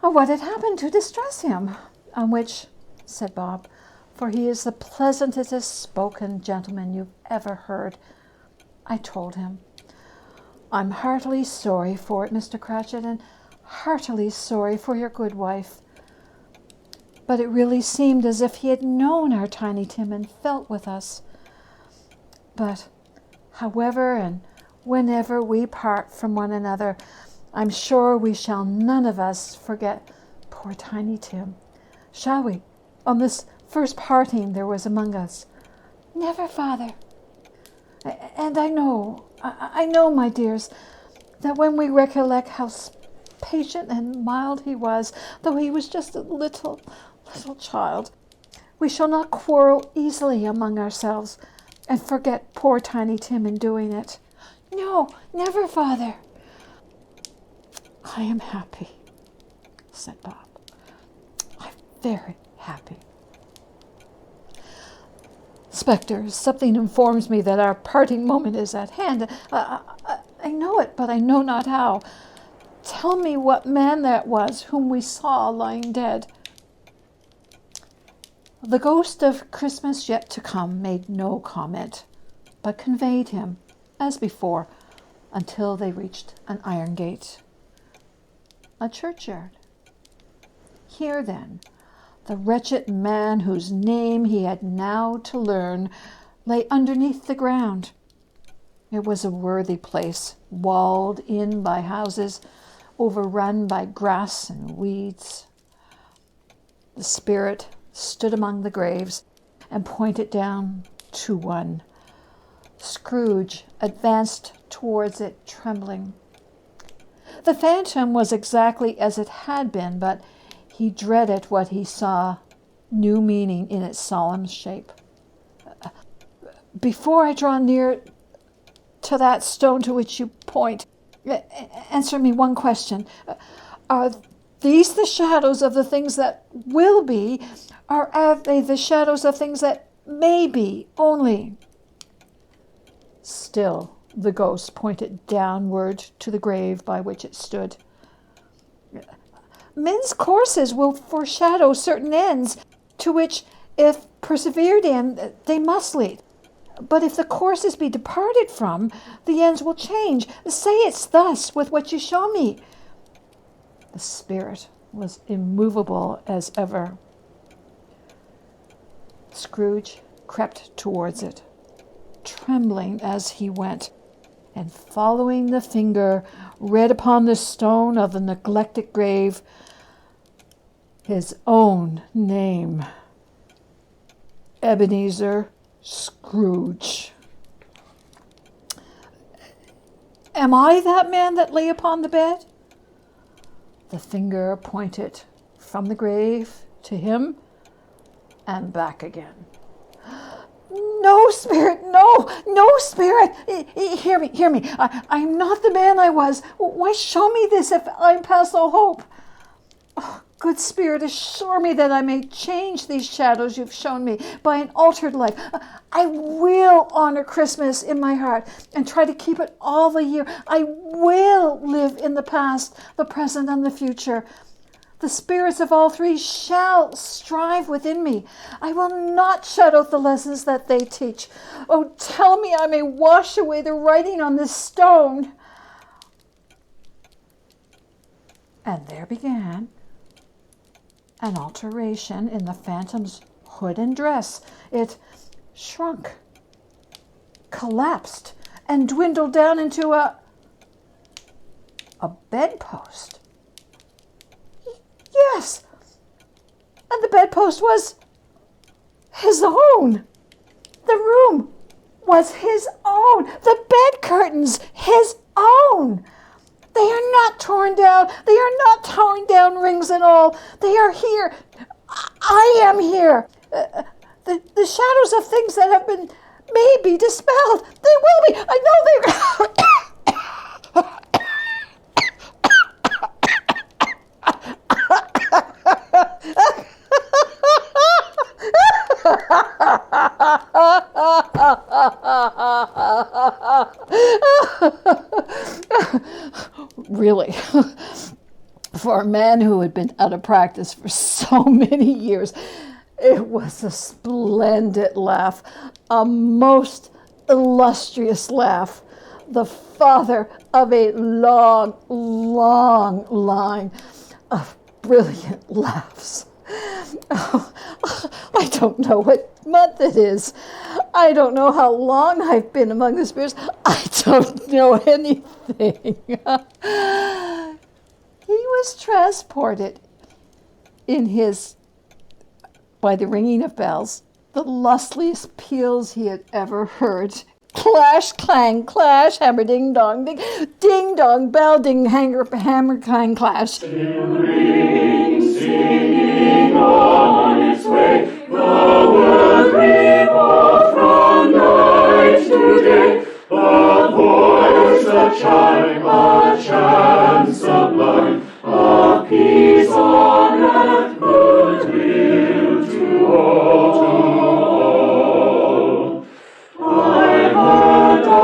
what had happened to distress him, on which, said Bob, for he is the pleasantest spoken gentleman you've ever heard, I told him, "I'm heartily sorry for it, Mr. Cratchit, and heartily sorry for your good wife. But it really seemed as if he had known our Tiny Tim and felt with us. But however and whenever we part from one another, I'm sure we shall none of us forget poor Tiny Tim. Shall we, on this first parting there was among us?" "Never, Father. And I know, my dears, that when we recollect how patient and mild he was, though he was just a little child, we shall not quarrel easily among ourselves and forget poor Tiny Tim in doing it." "No, never, Father." "I am happy," said Bob. "I'm very happy. Spectre, something informs me that our parting moment is at hand. I know it, but I know not how. Tell me what man that was whom we saw lying dead." The ghost of Christmas yet to come made no comment, but conveyed him, as before, until they reached an iron gate, a churchyard. Here, then, the wretched man whose name he had now to learn lay underneath the ground. It was a worthy place, walled in by houses, overrun by grass and weeds. The spirit stood among the graves and pointed down to one. Scrooge advanced towards it, trembling. The phantom was exactly as it had been, but he dreaded what he saw, new meaning in its solemn shape. "Before I draw near to that stone to which you point, answer me one question. Are these the shadows of the things that will be, or are they the shadows of things that may be only?" Still the ghost pointed downward to the grave by which it stood. "Men's courses will foreshadow certain ends, to which, if persevered in, they must lead. But if the courses be departed from, the ends will change. Say it's thus with what you show me." The spirit was immovable as ever. Scrooge crept towards it, trembling as he went, and following the finger, read upon the stone of the neglected grave his own name, Ebenezer Scrooge. Am I that man that lay upon the bed? The finger pointed from the grave to him and back again. No, spirit, no, spirit. Hear me. I'm not the man I was. Why show me this if I'm past all hope? Oh, good spirit, assure me that I may change these shadows you've shown me by an altered life. I will honor Christmas in my heart and try to keep it all the year. I will live in the past, the present, and the future. The spirits of all three shall strive within me. I will not shut out the lessons that they teach. Oh, tell me I may wash away the writing on this stone. And there began an alteration in the phantom's hood and dress. It shrunk, collapsed, and dwindled down into a bedpost. Yes, and the bedpost was his own. The room was his own. The bed curtains, his own. They are not torn down. They are not torn down, rings and all. They are here. I am here. The shadows of things that have been maybe dispelled. They will be. I know they Really, for a man who had been out of practice for so many years, it was a splendid laugh, a most illustrious laugh, the father of a long, long line of brilliant laughs. Oh, I don't know what month it is. I don't know how long I've been among the spirits. I don't know anything. He was transported by the ringing of bells, the lustliest peals he had ever heard. Clash, clang, clash, hammer, ding, dong, ding, dong, bell, ding, hammer, clang, clash. Still rings, singing on its way, the word revolves from night to day. A voice, a chime, a chant sublime, of peace on earth, goodwill to all, to all. I heard the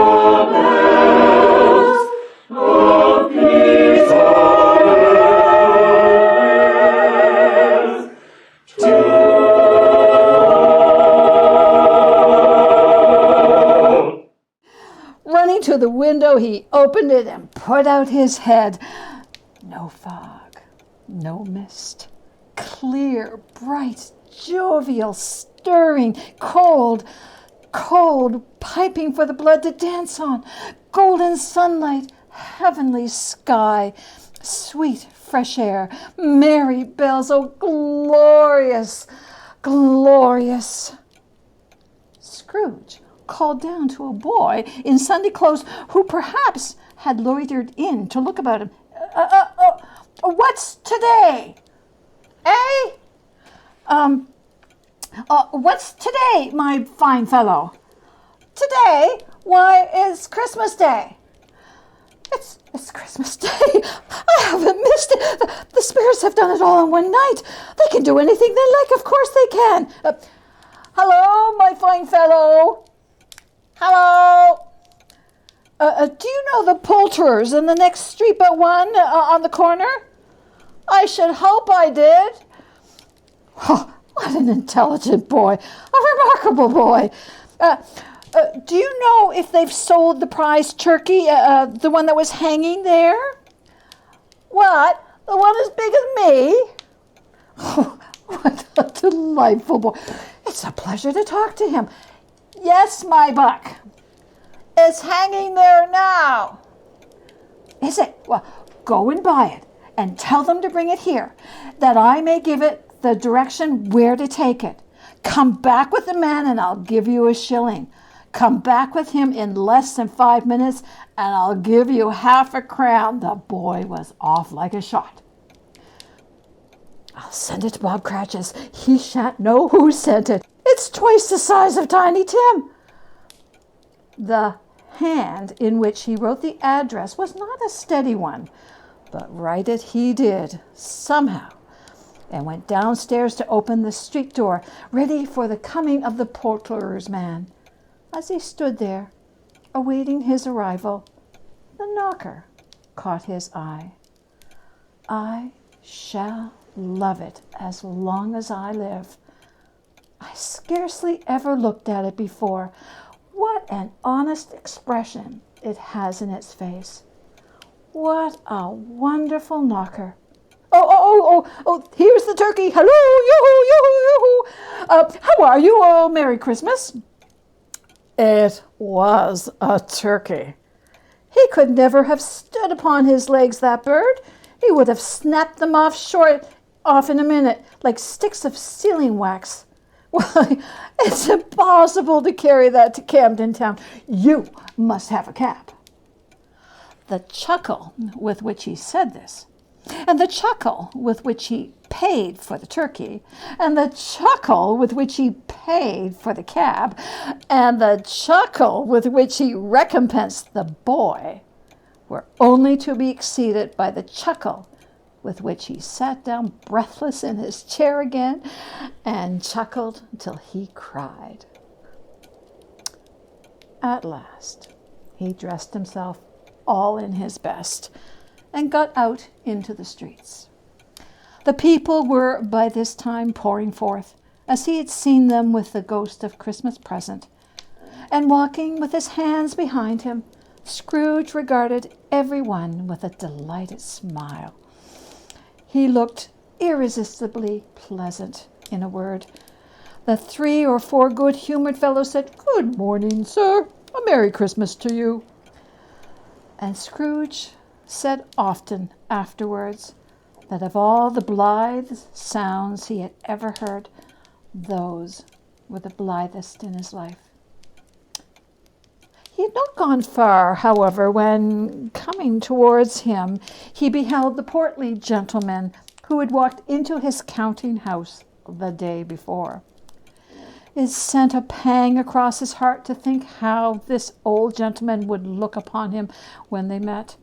bells of peace on earth to all. Running to the window, he opened it and put out his head. No fog, no mist. Clear, bright, jovial, stirring, cold, piping for the blood to dance on. Golden sunlight, heavenly sky, sweet fresh air, merry bells. Oh, glorious, glorious. Scrooge called down to a boy in Sunday clothes who perhaps had loitered in to look about him. What's today? Eh? What's today, my fine fellow? Today? Why, it's Christmas Day. It's Christmas Day. I haven't missed it. The spirits have done it all in one night. They can do anything they like. Of course they can. Hello, my fine fellow. Hello. Do you know the poulterers in the next street but one on the corner? I should hope I did. Oh, what an intelligent boy. A remarkable boy. Do you know if they've sold the prize turkey, the one that was hanging there? What? The one as big as me? Oh, what a delightful boy. It's a pleasure to talk to him. Yes, my buck. It's hanging there now. Is it? Well, go and buy it and tell them to bring it here, that I may give it the direction where to take it. Come back with the man and I'll give you a shilling. Come back with him in less than 5 minutes and I'll give you half a crown. The boy was off like a shot. I'll send it to Bob Cratchit's. He shan't know who sent it. It's twice the size of Tiny Tim. The hand in which he wrote the address was not a steady one, but write it he did, somehow, and went downstairs to open the street door, ready for the coming of the porter's man. As he stood there, awaiting his arrival, the knocker caught his eye. I shall love it as long as I live. I scarcely ever looked at it before. What an honest expression it has in its face. What a wonderful knocker. Oh, here's the turkey. Hello, yoo-hoo, yoo-hoo, yoo-hoo. How are you? Oh, Merry Christmas. It was a turkey. He could never have stood upon his legs, that bird. He would have snapped them off in a minute, like sticks of sealing wax. Why, it's impossible to carry that to Camden Town. You must have a cab. The chuckle with which he said this, and the chuckle with which he paid for the turkey, and the chuckle with which he paid for the cab, and the chuckle with which he recompensed the boy, were only to be exceeded by the chuckle with which he sat down breathless in his chair again and chuckled until he cried. At last, he dressed himself all in his best and got out into the streets. The people were by this time pouring forth, as he had seen them with the ghost of Christmas present, and walking with his hands behind him, Scrooge regarded every one with a delighted smile. He looked irresistibly pleasant, in a word. The 3 or 4 good-humored fellows said, "Good morning, sir. A Merry Christmas to you." And Scrooge said often afterwards that of all the blithe sounds he had ever heard, those were the blithest in his life. He had not gone far, however, when, coming towards him, he beheld the portly gentleman who had walked into his counting-house the day before. It sent a pang across his heart to think how this old gentleman would look upon him when they met,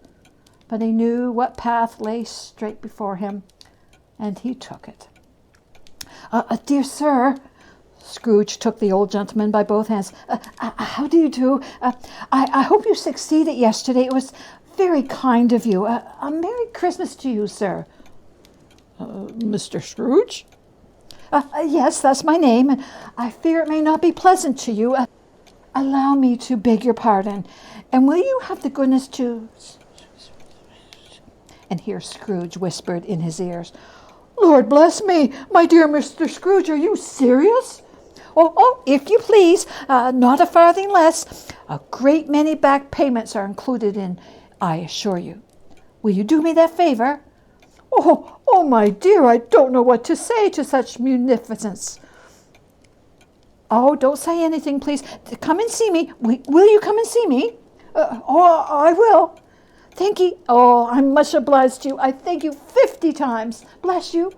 but he knew what path lay straight before him, and he took it. Dear sir," Scrooge took the old gentleman by both hands. "How do you do? I hope you succeeded yesterday. It was very kind of you. A Merry Christmas to you, sir." Mr. Scrooge? Yes, that's my name, and I fear it may not be pleasant to you. Allow me to beg your pardon, and will you have the goodness to... And here Scrooge whispered in his ears, Lord bless me, my dear Mr. Scrooge, are you serious? Oh, if you please, not a farthing less. A great many back payments are included in, I assure you. Will you do me that favor? Oh, my dear, I don't know what to say to such munificence. Oh, don't say anything, please. Come and see me. Will you come and see me? I will. Thank you. Oh, I'm much obliged to you. I thank you 50 times. Bless you.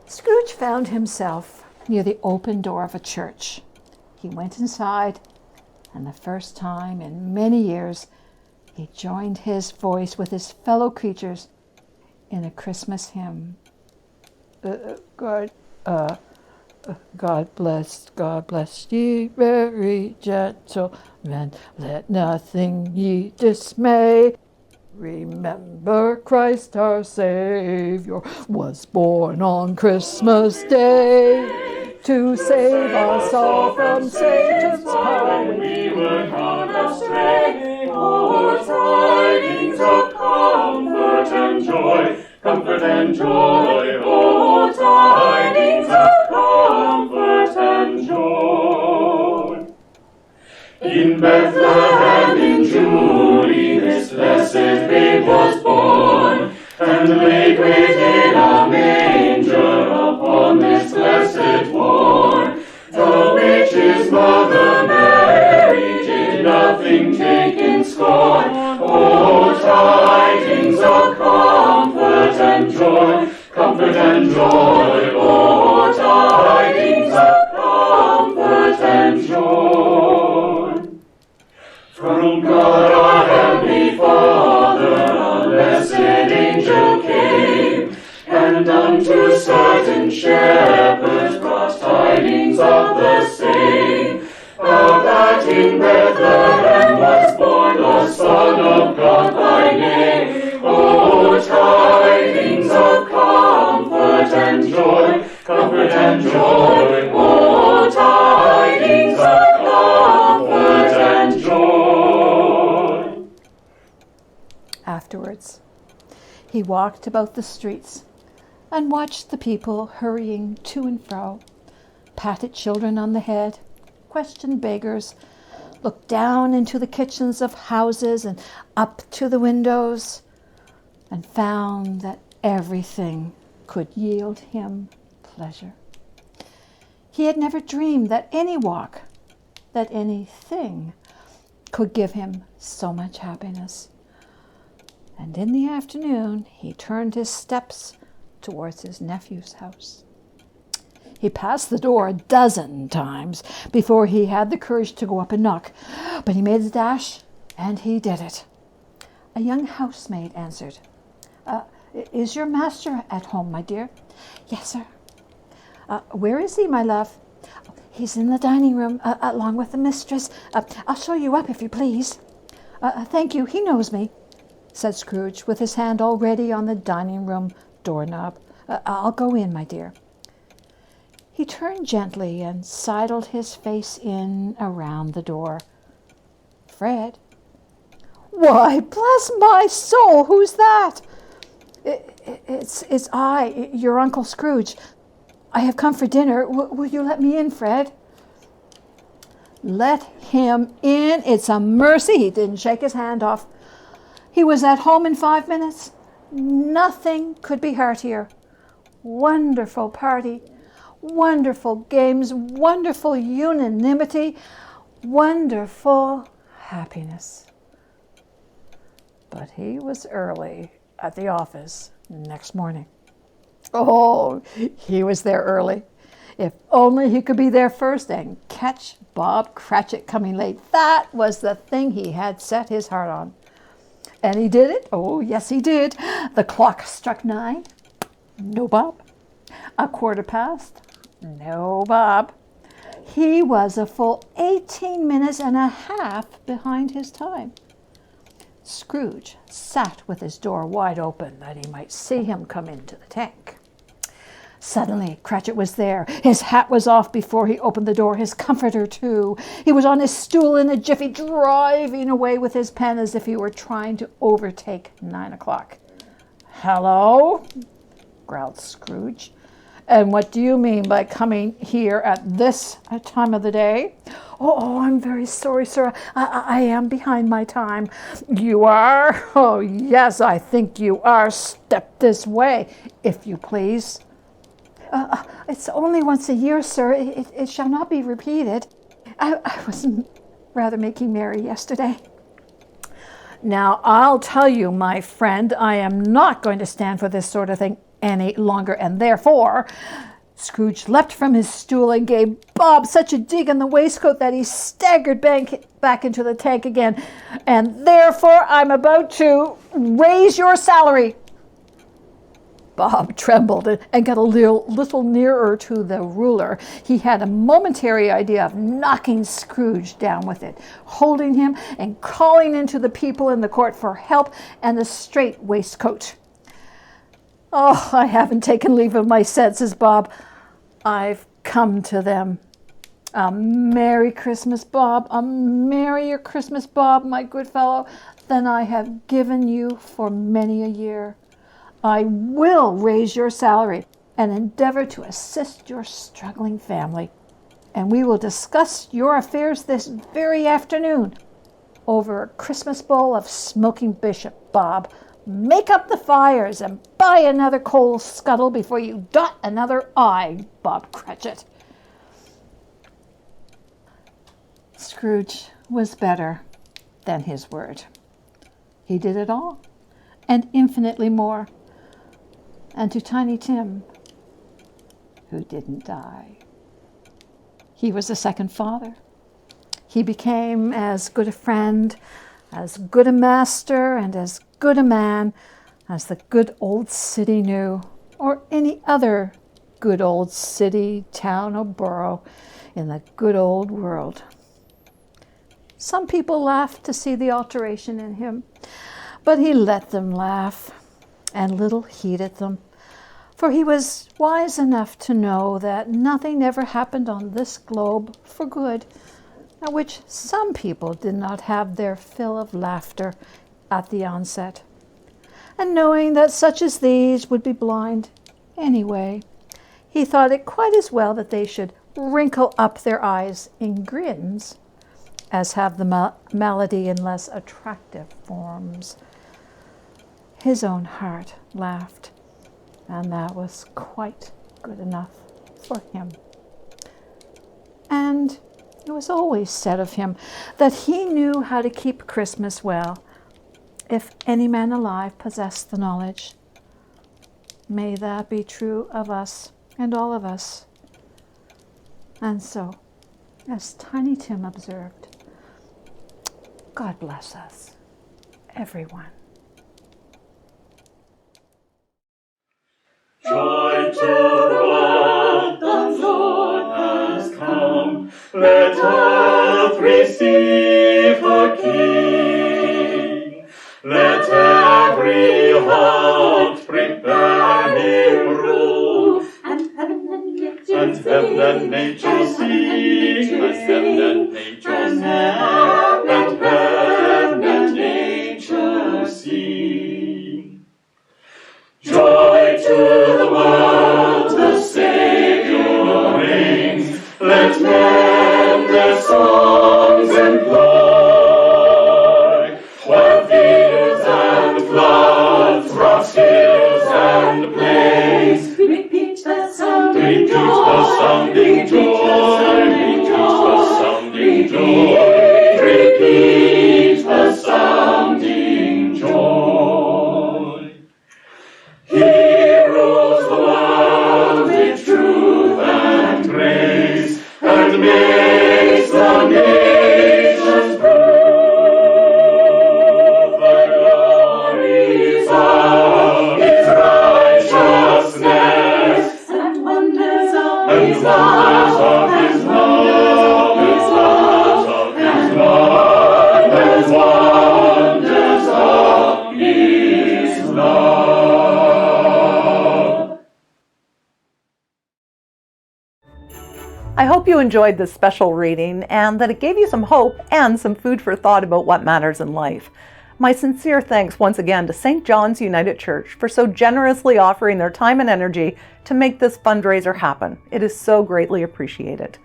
Scrooge found himself near the open door of a church. He went inside, and the first time in many years, he joined his voice with his fellow creatures in a Christmas hymn. God bless ye, very gentlemen, let nothing ye dismay. Remember Christ our Savior was born on Christmas Day to save us all from Satan's power when we were gone astray. Oh, tidings of comfort and joy, comfort and joy. Oh, tidings of comfort and joy. and laid within a manger upon this blessed morn. The witch's mother Mary did nothing take in scorn. Oh, tidings of comfort and joy, comfort and joy. Oh, tidings of comfort and joy. From God our Heavenly Father, a blessed angel came, and unto certain shepherds brought tidings of the same, of that in Bethlehem was born the Son of God by name. Oh, tidings of comfort and joy, comfort and joy. Oh, tidings of comfort and joy. Afterwards, he walked about the streets and watched the people hurrying to and fro, patted children on the head, questioned beggars, looked down into the kitchens of houses and up to the windows, and found that everything could yield him pleasure. He had never dreamed that any walk, that anything could give him so much happiness. And in the afternoon, he turned his steps towards his nephew's house. He passed the door a dozen times before he had the courage to go up and knock, but he made a dash, and he did it. A young housemaid answered. Is your master at home, my dear? Yes, sir. Where is he, my love? He's in the dining room, along with the mistress. I'll show you up, if you please. Thank you, he knows me, said Scrooge, with his hand already on the dining room doorknob. I'll go in, my dear. He turned gently and sidled his face in around the door. Fred. Why, bless my soul, who's that? It's I, your Uncle Scrooge. I have come for dinner. Will you let me in, Fred? Let him in? It's a mercy he didn't shake his hand off. He was at home in 5 minutes. Nothing could be heartier. Wonderful party, wonderful games, wonderful unanimity, wonderful happiness. But he was early at the office next morning. Oh, he was there early. If only he could be there first and catch Bob Cratchit coming late. That was the thing he had set his heart on. And he did it. Oh, yes, he did. The clock struck 9. No Bob. 1:15. No Bob. He was a full 18 minutes and a half behind his time. Scrooge sat with his door wide open that he might see him come into the tank. Suddenly, Cratchit was there. His hat was off before he opened the door, his comforter too. He was on his stool in a jiffy, driving away with his pen as if he were trying to overtake 9 o'clock. Hello? Growled Scrooge. And what do you mean by coming here at this time of the day? Oh, I'm very sorry, sir. I am behind my time. You are? Oh, yes, I think you are. Step this way, if you please. It's only once a year, sir. It shall not be repeated. I was rather making merry yesterday. Now, I'll tell you, my friend, I am not going to stand for this sort of thing any longer, and therefore, Scrooge leapt from his stool and gave Bob such a dig in the waistcoat that he staggered back into the tank again. And therefore, I'm about to raise your salary. Bob trembled and got a little nearer to the ruler. He had a momentary idea of knocking Scrooge down with it, holding him and calling into the people in the court for help and a straight waistcoat. Oh, I haven't taken leave of my senses, Bob. I've come to them. A Merry Christmas, Bob. A merrier Christmas, Bob, my good fellow, than I have given you for many a year. I will raise your salary and endeavor to assist your struggling family. And we will discuss your affairs this very afternoon over a Christmas bowl of smoking bishop, Bob, Make up the fires and buy another coal scuttle before you dot another I, Bob Cratchit. Scrooge was better than his word. He did it all, and infinitely more. And to Tiny Tim, who didn't die, he was a second father. He became as good a friend, as good a master, and as good a man as the good old city knew, or any other good old city, town, or borough in the good old world. Some people laughed to see the alteration in him, but he let them laugh, and little heeded them, for he was wise enough to know that nothing ever happened on this globe for good, at which some people did not have their fill of laughter at the onset. And knowing that such as these would be blind anyway, he thought it quite as well that they should wrinkle up their eyes in grins as have the malady in less attractive forms. His own heart laughed, and that was quite good enough for him. And it was always said of him that he knew how to keep Christmas well, if any man alive possessed the knowledge. May that be true of us and all of us. And so, as Tiny Tim observed, God bless us, everyone. Joy to the world, the Lord has come. Let earth receive her King. Let every heart prepare him rule. And heaven and nature sing. And heaven and nature sing. And heaven and nature sing. And heaven and nature sing. Joy to the world, the Savior reigns. Let men their songs employ, while fields and floods, rocks, hills and plains repeat the sounding joy. Repeat the sounding joy. Repeat the sounding joy. He rules the world with truth and grace, and makes the nations prove the glories of his righteousness, and wonders of his love, his love, his love, his love, and wonders of his love. I hope you enjoyed this special reading and that it gave you some hope and some food for thought about what matters in life. My sincere thanks once again to St. John's United Church for so generously offering their time and energy to make this fundraiser happen. It is so greatly appreciated.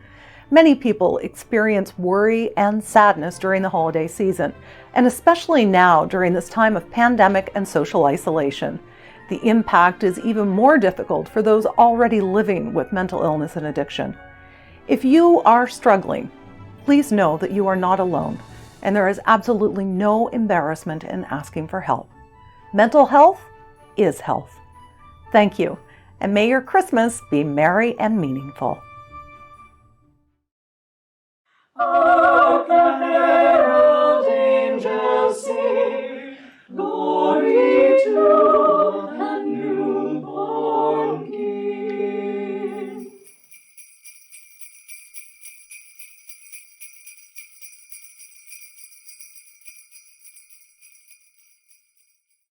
Many people experience worry and sadness during the holiday season, and especially now during this time of pandemic and social isolation. The impact is even more difficult for those already living with mental illness and addiction. If you are struggling, please know that you are not alone, and there is absolutely no embarrassment in asking for help. Mental health is health. Thank you, and may your Christmas be merry and meaningful.